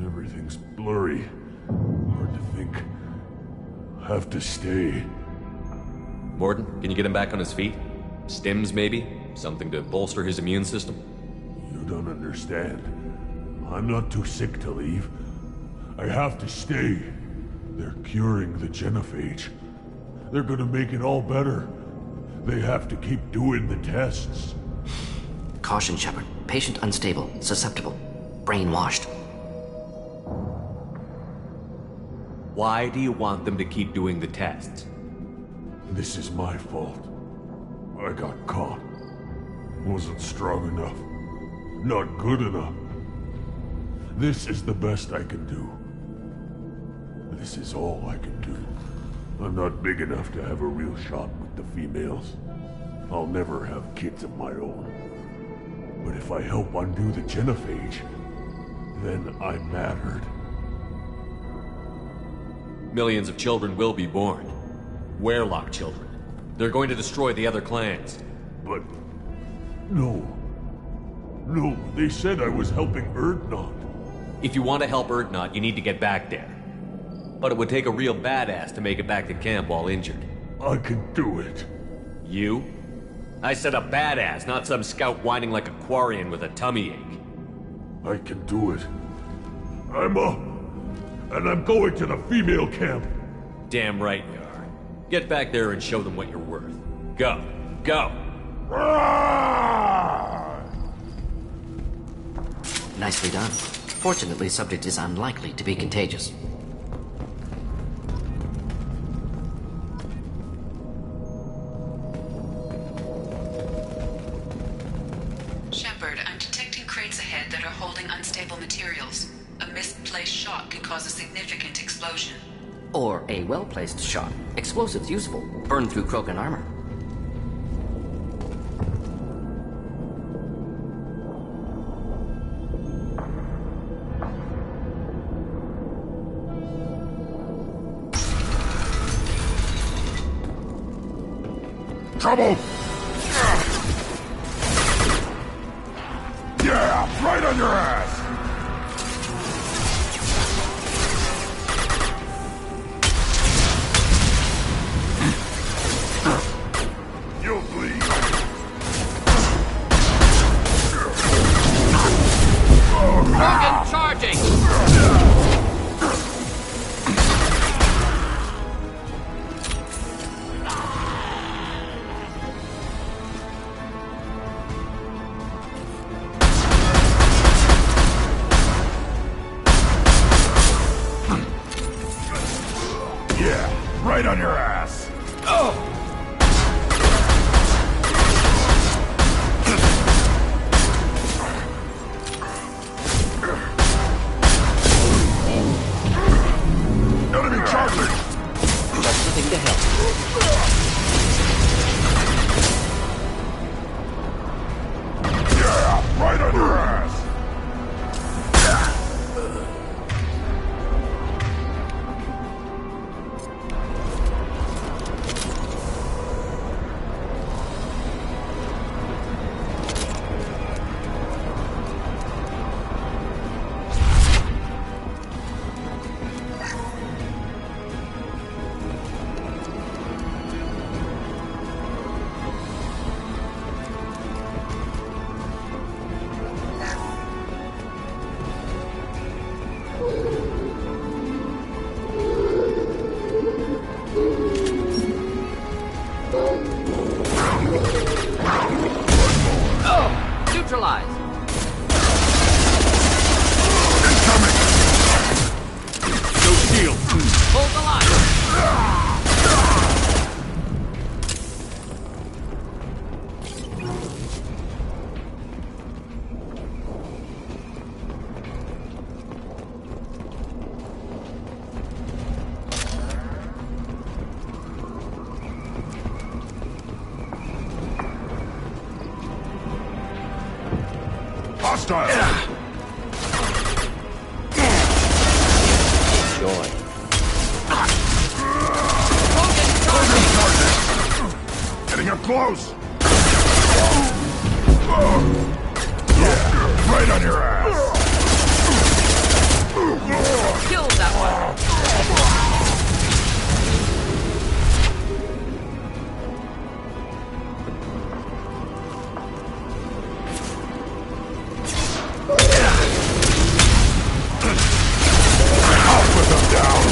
Everything's blurry. Hard to think. Have to stay. Morden, can you get him back on his feet? Stims, maybe? Something to bolster his immune system? You don't understand. I'm not too sick to leave. I have to stay. They're curing the genophage. They're gonna make it all better. They have to keep doing the tests. Caution, Shepard. Patient unstable, susceptible, brainwashed. Why do you want them to keep doing the tests? This is my fault. I got caught. Wasn't strong enough. Not good enough. This is the best I can do. This is all I can do. I'm not big enough to have a real shot with the females. I'll never have kids of my own. But if I help undo the genophage, then I mattered. Millions of children will be born. Werlock children. They're going to destroy the other clans. But... no. No, they said I was helping Erdnot. If you want to help Erdnot, you need to get back there. But it would take a real badass to make it back to camp while injured. I can do it. You? I said a badass, not some scout whining like a Quarian with a tummy ache. I can do it. I'm up. And I'm going to the female camp. Damn right you are. Get back there and show them what you're worth. Go. Go! Nicely done. Fortunately, subject is unlikely to be contagious. Shepard, I'm detecting crates ahead that are holding unstable materials. A misplaced shot could cause a significant explosion. Or a well-placed shot. Explosives useful. Burn through Krogan armor. Trouble! Yeah, right on your ass! You'll bleed. Krogan charging! Yeah, right on your ass. Oh! Enemy charging! Just nothing to help. Yeah, right on your ass. style. Joy. Getting up close. Yeah, right on your ass. Kill that one. I'll put them down.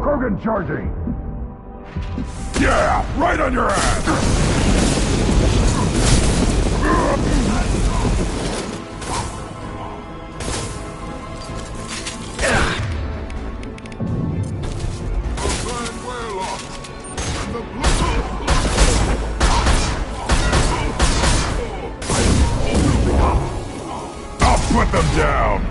Krogan charging. Yeah, right on your ass. I'll put them down.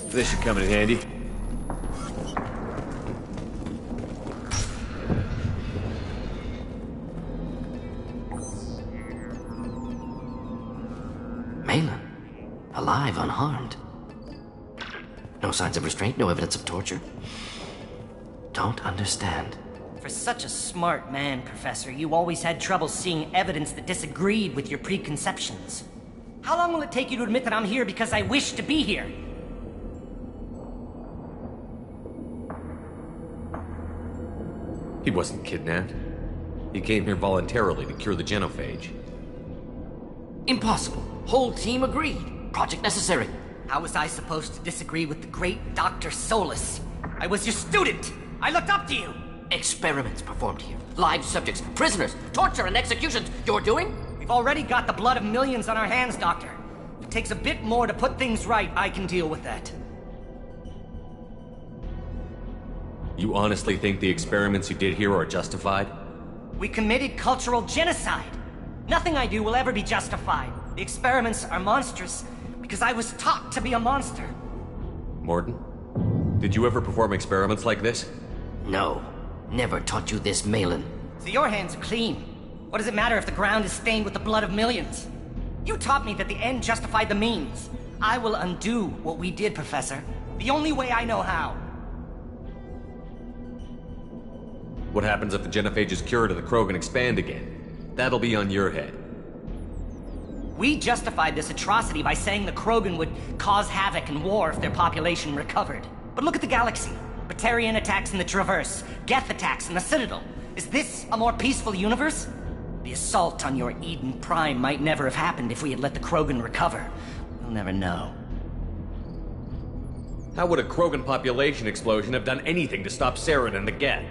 This should come in handy. Malin, alive, unharmed. No signs of restraint, no evidence of torture. Don't understand. For such a smart man, Professor, you always had trouble seeing evidence that disagreed with your preconceptions. How long will it take you to admit that I'm here because I wish to be here? He wasn't kidnapped. He came here voluntarily to cure the genophage. Impossible. Whole team agreed. Project necessary. How was I supposed to disagree with the great Dr. Solus? I was your student! I looked up to you! Experiments performed here. Live subjects, prisoners, torture and executions. You're doing? We've already got the blood of millions on our hands, Doctor. If it takes a bit more to put things right, I can deal with that. You honestly think the experiments you did here are justified? We committed cultural genocide. Nothing I do will ever be justified. The experiments are monstrous because I was taught to be a monster. Morton, did you ever perform experiments like this? No. Never taught you this, Malin. So your hands are clean. What does it matter if the ground is stained with the blood of millions? You taught me that the end justified the means. I will undo what we did, Professor. The only way I know how. What happens if the genophage is cured and the Krogan expand again? That'll be on your head. We justified this atrocity by saying the Krogan would cause havoc and war if their population recovered. But look at the galaxy. Batarian attacks in the Traverse, Geth attacks in the Citadel. Is this a more peaceful universe? The assault on your Eden Prime might never have happened if we had let the Krogan recover. We'll never know. How would a Krogan population explosion have done anything to stop Saren and the Geth?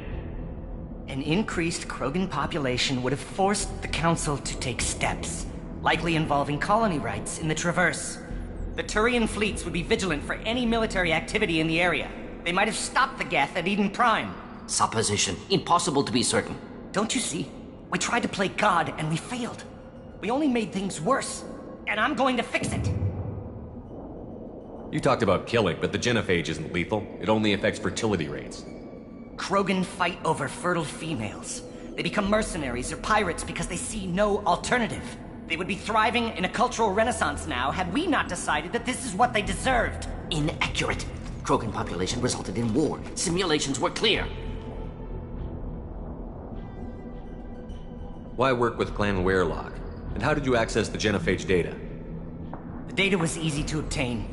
An increased Krogan population would have forced the Council to take steps. likely involving colony rights in the Traverse. The Turian fleets would be vigilant for any military activity in the area. They might have stopped the Geth at Eden Prime. Supposition. Impossible to be certain. Don't you see? We tried to play God and we failed. We only made things worse. And I'm going to fix it. You talked about killing, but the genophage isn't lethal. It only affects fertility rates. Krogan fight over fertile females. They become mercenaries or pirates because they see no alternative. They would be thriving in a cultural renaissance now had we not decided that this is what they deserved. Inaccurate. Krogan population resulted in war. Simulations were clear. Why work with Clan Werelock? And how did you access the genophage data? The data was easy to obtain.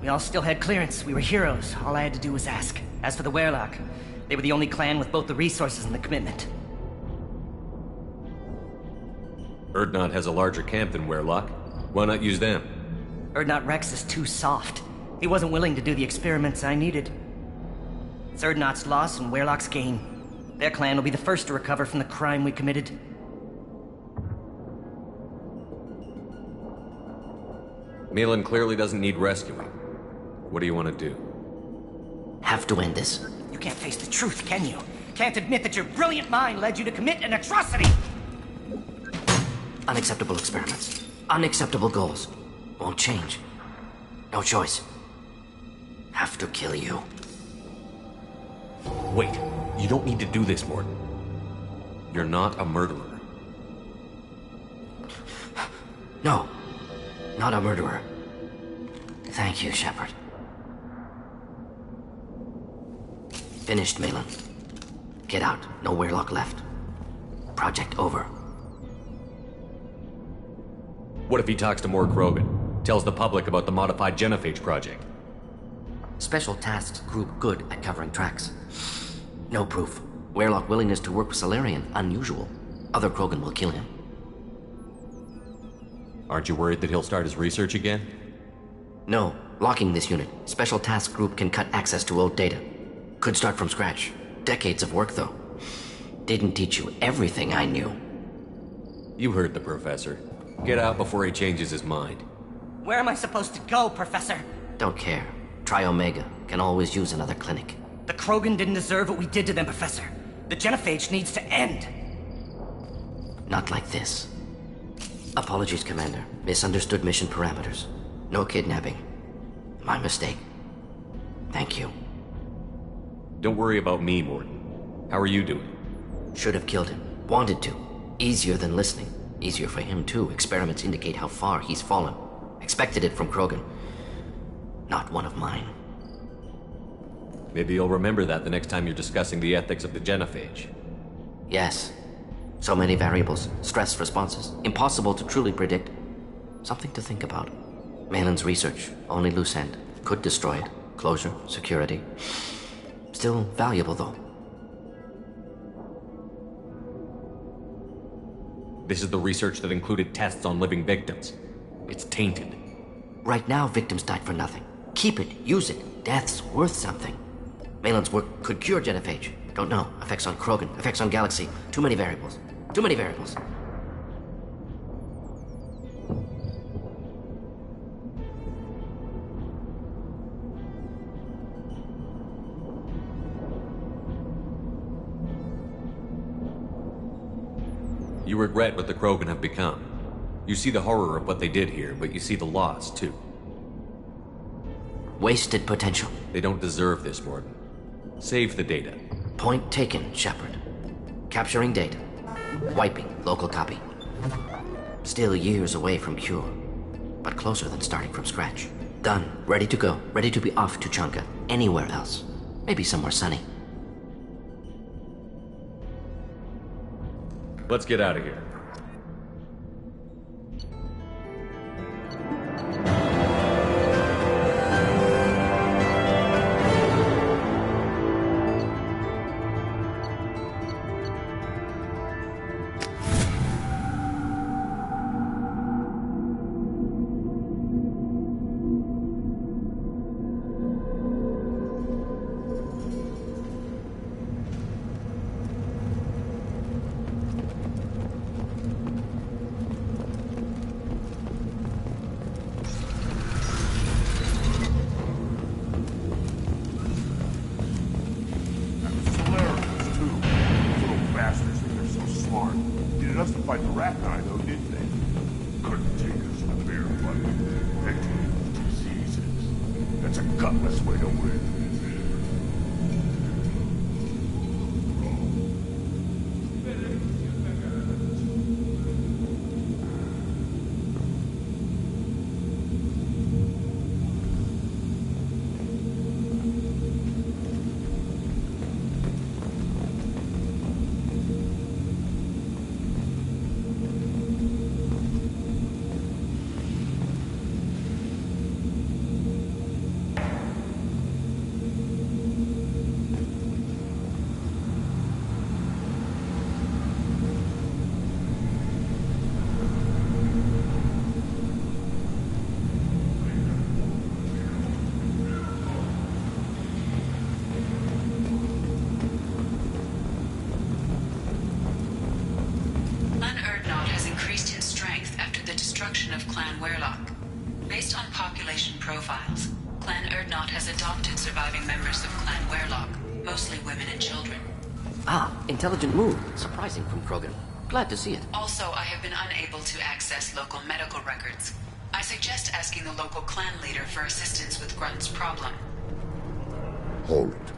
We all still had clearance. We were heroes. All I had to do was ask. As for the Werelock, they were the only clan with both the resources and the commitment. Urdnot has a larger camp than Werelock. Why not use them? Urdnot Rex is too soft. He wasn't willing to do the experiments I needed. It's Urdnot's loss and Werelock's gain. Their clan will be the first to recover from the crime we committed. Malin clearly doesn't need rescuing. What do you want to do? Have to end this. You can't face the truth, can you? Can't admit that your brilliant mind led you to commit an atrocity! Unacceptable experiments. Unacceptable goals. Won't change. No choice. Have to kill you. Wait, you don't need to do this, Morton. You're not a murderer. No. Not a murderer. Thank you, Shepard. Finished, Malin. Get out. No Werelock left. Project over. What if he talks to more Krogan? Tells the public about the modified genophage project? Special Tasks Group good at covering tracks. No proof. Werelock willingness to work with Salarian, unusual. Other Krogan will kill him. Aren't you worried that he'll start his research again? No. Locking this unit. Special Task Group can cut access to old data. Could start from scratch. Decades of work, though. Didn't teach you everything I knew. You heard the professor. Get out before he changes his mind. Where am I supposed to go, Professor? Don't care. Try Omega. Can always use another clinic. The Krogan didn't deserve what we did to them, Professor. The genophage needs to end. Not like this. Apologies, Commander. Misunderstood mission parameters. No kidnapping. My mistake. Thank you. Don't worry about me, Morton. How are you doing? Should have killed him. Wanted to. Easier than listening. Easier for him, too. Experiments indicate how far he's fallen. Expected it from Krogan. Not one of mine. Maybe you'll remember that the next time you're discussing the ethics of the genophage. Yes. So many variables. Stress responses. Impossible to truly predict. Something to think about. Malin's research. Only loose end. Could destroy it. Closure. Security. Still valuable, though. This is the research that included tests on living victims. It's tainted. Right now, victims died for nothing. Keep it. Use it. Death's worth something. Malin's work could cure genophage. Don't know. Effects on Krogan. Effects on Galaxy. Too many variables. Too many variables. You regret what the Krogan have become. You see the horror of what they did here, but you see the loss, too. Wasted potential. They don't deserve this, Morton. Save the data. Point taken, Shepard. Capturing data. Wiping local copy. Still years away from cure, but closer than starting from scratch. Done. Ready to go. Ready to be off to Chunka. Anywhere else. Maybe somewhere sunny. Let's get out of here. That's a gutless way to win. of Clan Werlock. Based on population profiles, Clan Erdnot has adopted surviving members of Clan Werlock, mostly women and children. Ah, intelligent move. Surprising from Krogan. Glad to see it. Also, I have been unable to access local medical records. I suggest asking the local clan leader for assistance with Grunt's problem. Hold it.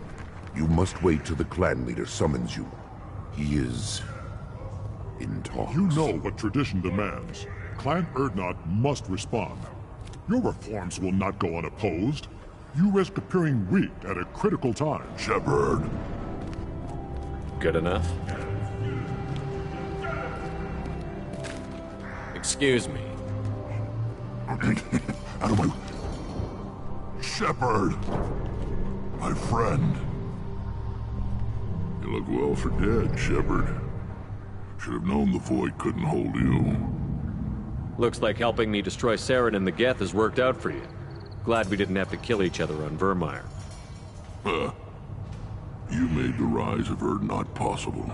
You must wait till the clan leader summons you. He is... in talks. You know what tradition demands. Clan Erdnot must respond. Your reforms will not go unopposed. You risk appearing weak at a critical time. Shepard. Good enough? Excuse me. Out of my... Shepard! My friend. You look well for dead, Shepard. Should have known the Void couldn't hold you. Looks like helping me destroy Saren and the Geth has worked out for you. Glad we didn't have to kill each other on Vermeer. You made the rise of Erdnot possible.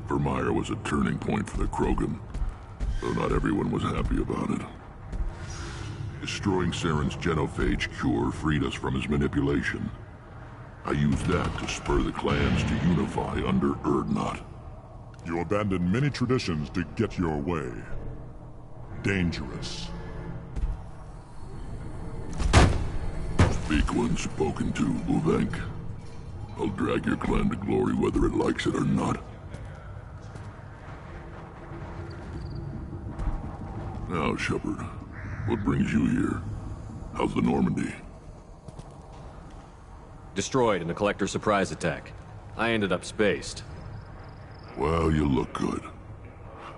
Vermeer was a turning point for the Krogan, though not everyone was happy about it. Destroying Saren's genophage cure freed us from his manipulation. I used that to spur the clans to unify under Erdnot. You abandoned many traditions to get your way. Dangerous. Speak when spoken to, Uvenk. I'll drag your clan to glory whether it likes it or not. Now, Shepard, what brings you here? How's the Normandy? Destroyed in a Collector surprise attack. I ended up spaced. Well, you look good.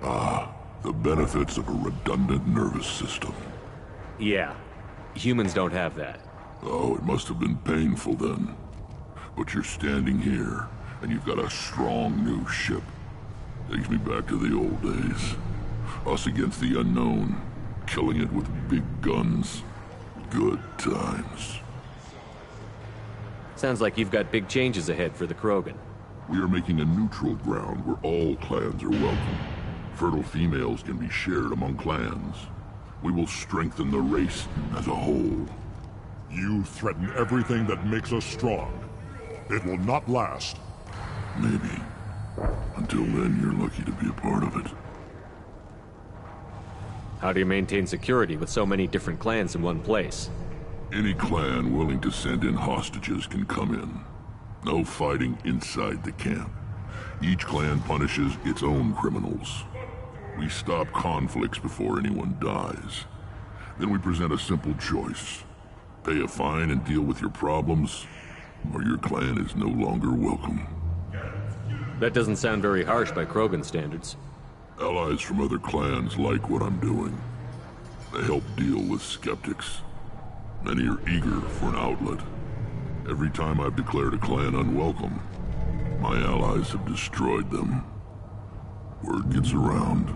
Ah, the benefits of a redundant nervous system. Yeah. Humans don't have that. Oh, it must have been painful then. But you're standing here, and you've got a strong new ship. Takes me back to the old days. Us against the unknown, killing it with big guns. Good times. Sounds like you've got big changes ahead for the Krogan. We are making a neutral ground where all clans are welcome. Fertile females can be shared among clans. We will strengthen the race as a whole. You threaten everything that makes us strong. It will not last. Maybe. Until then, you're lucky to be a part of it. How do you maintain security with so many different clans in one place? Any clan willing to send in hostages can come in. No fighting inside the camp. Each clan punishes its own criminals. We stop conflicts before anyone dies. Then we present a simple choice. Pay a fine and deal with your problems, or your clan is no longer welcome. That doesn't sound very harsh by Krogan standards. Allies from other clans like what I'm doing. They help deal with skeptics. Many are eager for an outlet. Every time I've declared a clan unwelcome, my allies have destroyed them. Word gets around.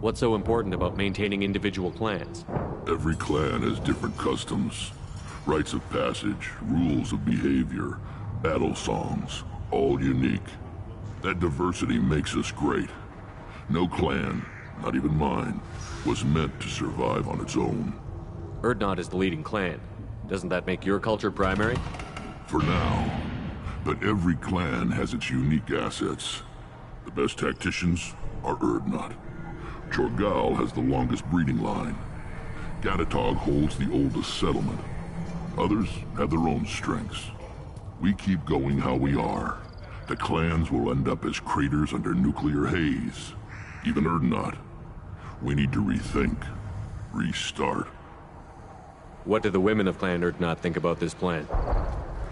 What's so important about maintaining individual clans? Every clan has different customs, rites of passage, rules of behavior, battle songs, all unique. That diversity makes us great. No clan, not even mine, was meant to survive on its own. Erdnot is the leading clan. Doesn't that make your culture primary? For now. But every clan has its unique assets. The best tacticians are Erdnot. Chorgal has the longest breeding line. Gatatog holds the oldest settlement. Others have their own strengths. We keep going how we are. The clans will end up as craters under nuclear haze. Even Erdnot. We need to rethink. Restart. What do the women of Clan Erdnot think about this plan?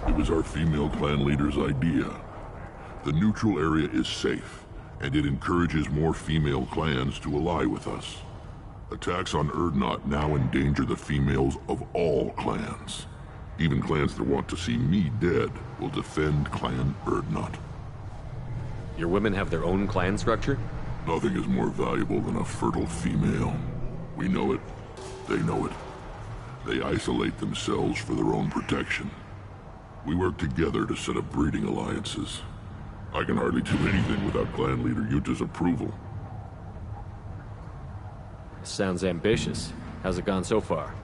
It was our female clan leader's idea. The neutral area is safe, and it encourages more female clans to ally with us. Attacks on Erdnot now endanger the females of all clans. Even clans that want to see me dead will defend Clan Erdnot. Your women have their own clan structure? Nothing is more valuable than a fertile female. We know it. They know it. They isolate themselves for their own protection. We work together to set up breeding alliances. I can hardly do anything without clan leader Yuta's approval. Sounds ambitious. How's it gone so far?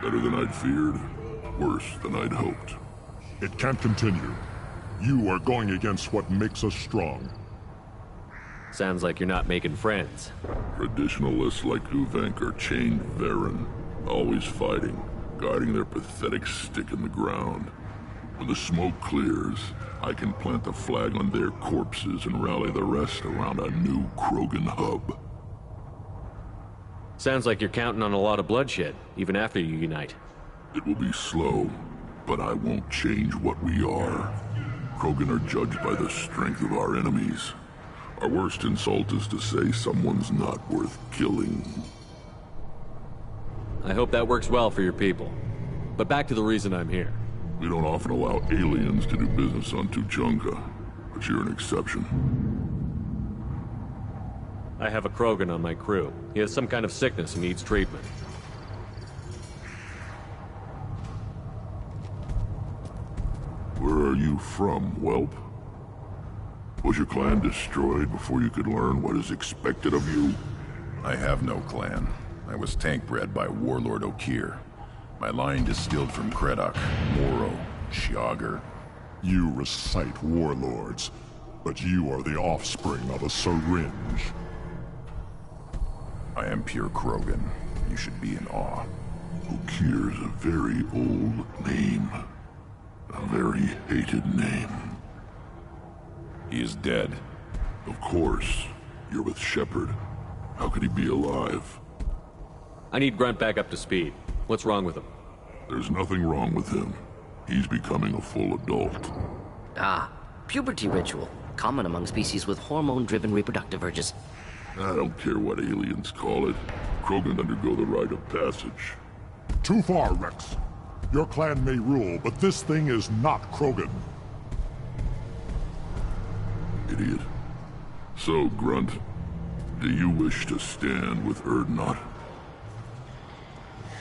Better than I'd feared. Worse than I'd hoped. It can't continue. You are going against what makes us strong. Sounds like you're not making friends. Traditionalists like Uvenk are chained Varen, always fighting, guiding their pathetic stick in the ground. When the smoke clears, I can plant the flag on their corpses and rally the rest around a new Krogan hub. Sounds like you're counting on a lot of bloodshed, even after you unite. It will be slow, but I won't change what we are. Krogan are judged by the strength of our enemies. Our worst insult is to say someone's not worth killing. I hope that works well for your people. But back to the reason I'm here. We don't often allow aliens to do business on Tuchanka, but you're an exception. I have a Krogan on my crew. He has some kind of sickness and needs treatment. Where are you from, whelp? Was your clan destroyed before you could learn what is expected of you? I have no clan. I was tank bred by Warlord Okir. My line distilled from Kredok, Moro, Shiagar. You recite warlords, but you are the offspring of a syringe. I am pure Krogan. You should be in awe. Okir's a very old name. A very hated name. He is dead. Of course. You're with Shepard. How could he be alive? I need Grunt back up to speed. What's wrong with him? There's nothing wrong with him. He's becoming a full adult. Ah, puberty ritual. Common among species with hormone-driven reproductive urges. I don't care what aliens call it. Krogan undergo the rite of passage. Too far, Rex. Your clan may rule, but this thing is not Krogan. Idiot. So, Grunt, do you wish to stand with Erdnot?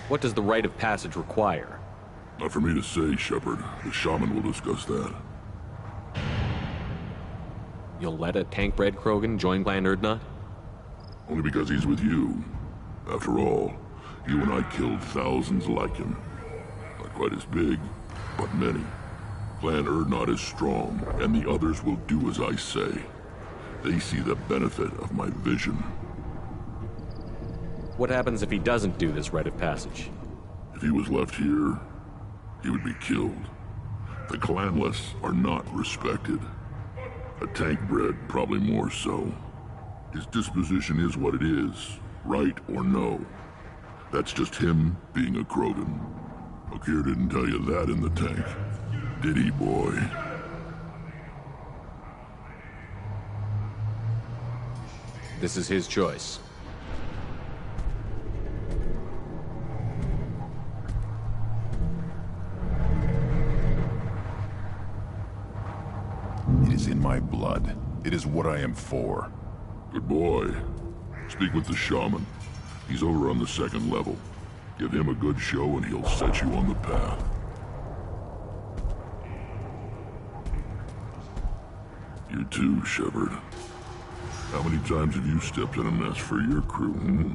What does the rite of passage require? Not for me to say, Shepard. The shaman will discuss that. You'll let a tank-bred Krogan join Clan Erdnot? Only because he's with you. After all, you and I killed thousands like him. Not quite as big, but many. Clan Erdnot is strong, and the others will do as I say. They see the benefit of my vision. What happens if he doesn't do this rite of passage? If he was left here, he would be killed. The clanless are not respected. A tank bred, probably more so. His disposition is what it is, right or no. That's just him being a Krogan. Okir didn't tell you that in the tank, did he, boy? This is his choice. It is in my blood. It is what I am for. Good boy. Speak with the shaman. He's over on the second level. Give him a good show and he'll set you on the path. You too, Shepard. How many times have you stepped in a mess for your crew, hmm?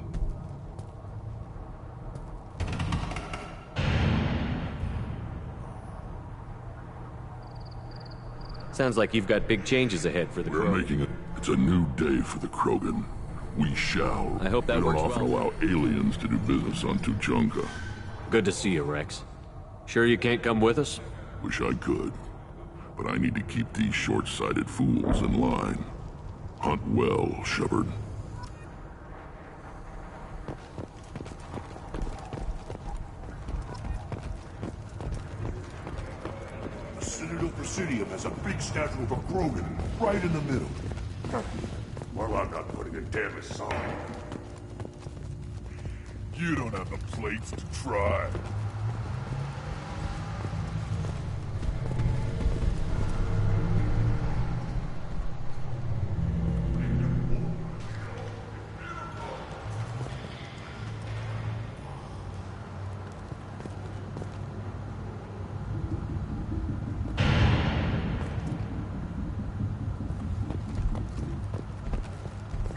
Sounds like you've got big changes ahead for the We're Krogan. making it. It's a new day for the Krogan. We shall. I hope that we don't works often well. allow aliens to do business on Tuchanka. Good to see you, Rex. Sure you can't come with us? Wish I could. But I need to keep these short-sighted fools in line. Hunt well, Shepard. The Citadel Presidium has a big statue of a Krogan right in the middle. Well, I'm not putting a damn aside. You don't have the plates to try.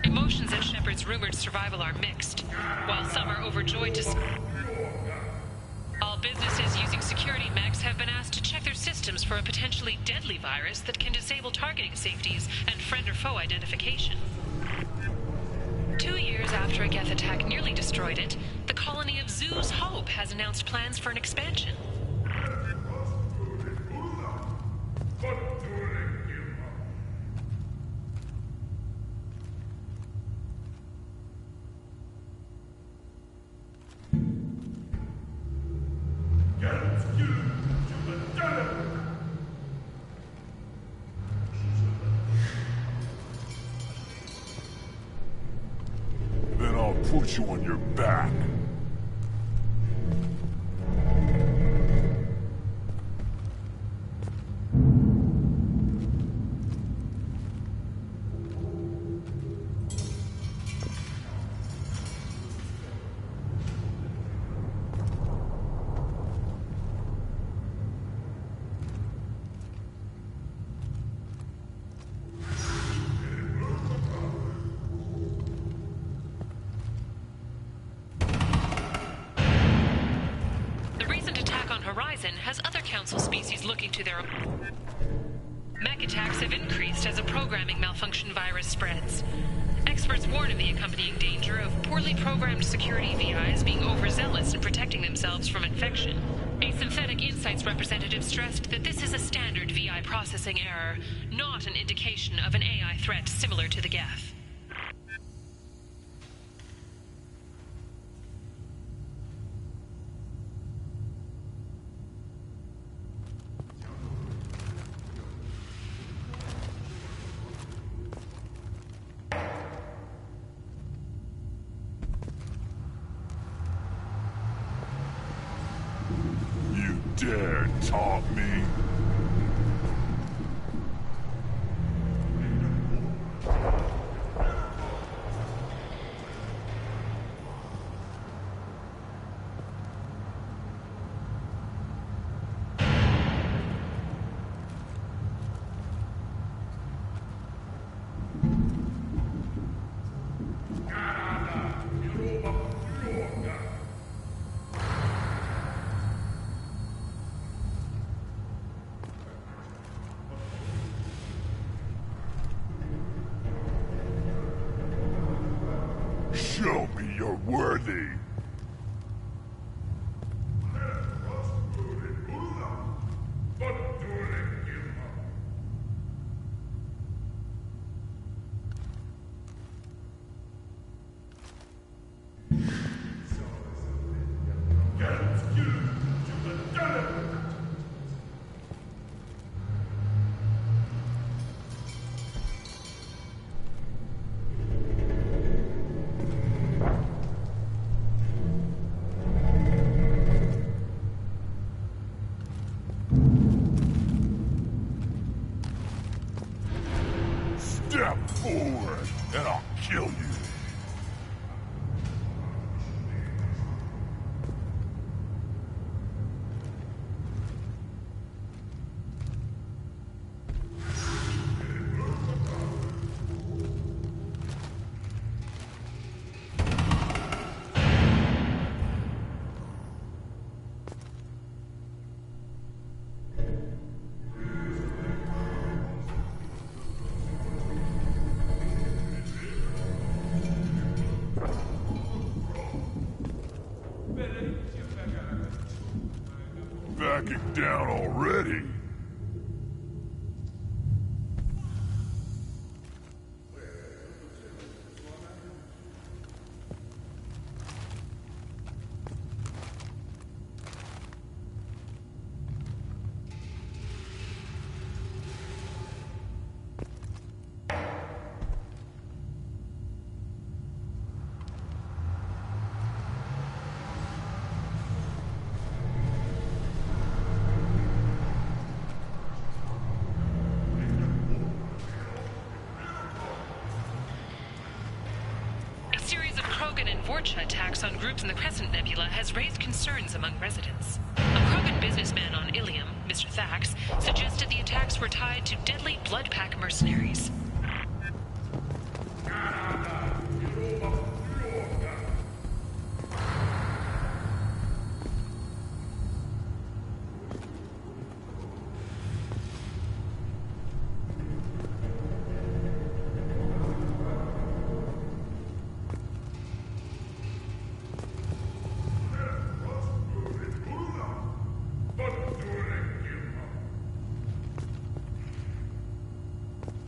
Emotions at Shepard's rumored survival are mixed, while some are overjoyed to... All businesses using security mechs have been asked to check their systems for a potentially deadly virus that can disable targeting safeties and friend or foe identification. 2 years after a Geth attack nearly destroyed it, the colony of Zoo's Hope has announced plans for an expansion. Then I'll put you on your back. Has other Council species looking to their... Mech attacks have increased as a programming malfunction virus spreads. Experts warn of the accompanying danger of poorly programmed security VIs being overzealous in protecting themselves from infection. A Synthetic Insights representative stressed that this is a standard VI processing error, not an indication of an AI threat similar to the Geth. Dare taunt me? Show me you're worthy. Step forward, and I'll kill you. backing down already? Attacks on groups in the Crescent Nebula has raised concerns among residents. A Krogan businessman on Ilium, Mr. Thax, suggested the attacks were tied to deadly blood pack mercenaries.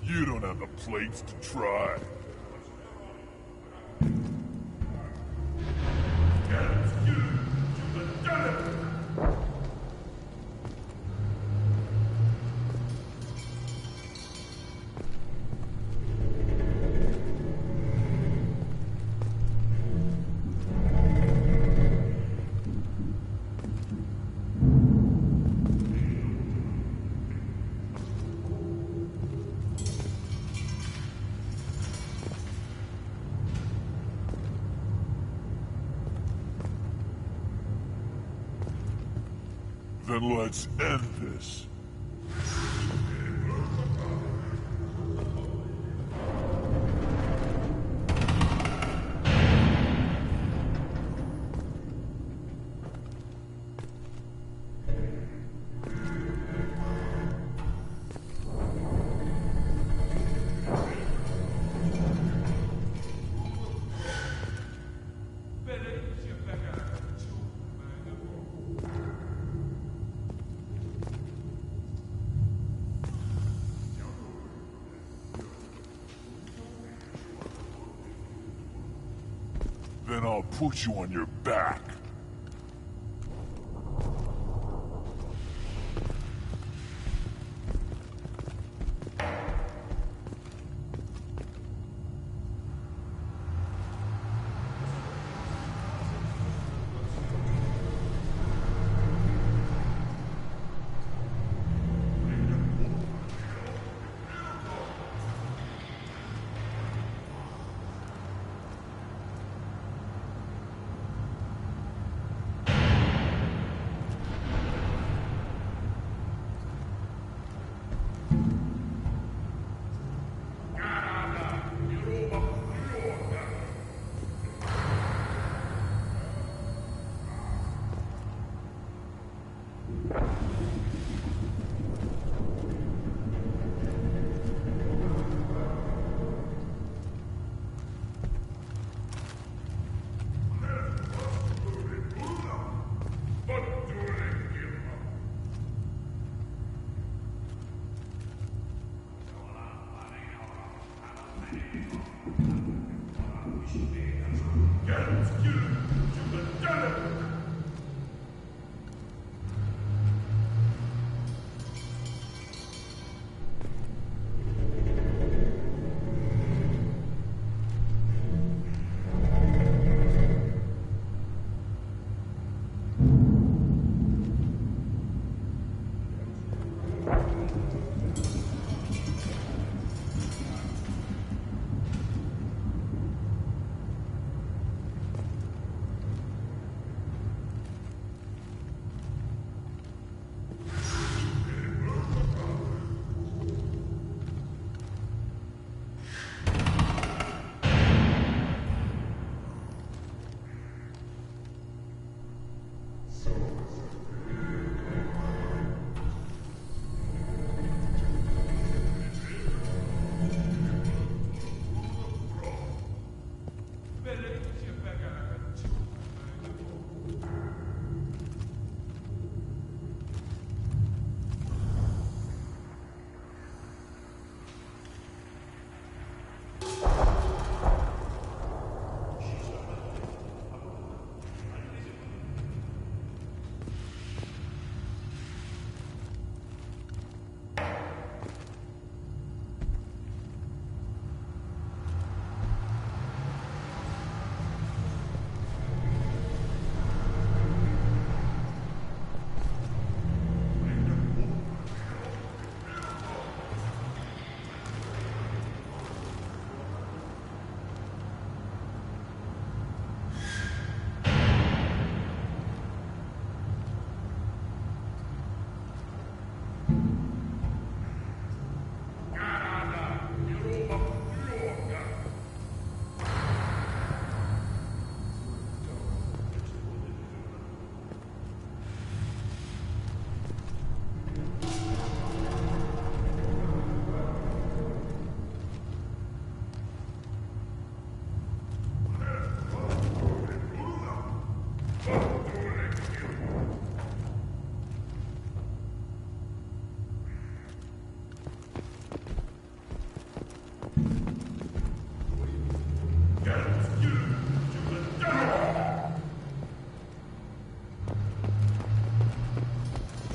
You don't have the plates to try. Then let's end this. Then I'll put you on your back.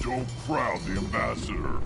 Show proud the ambassador.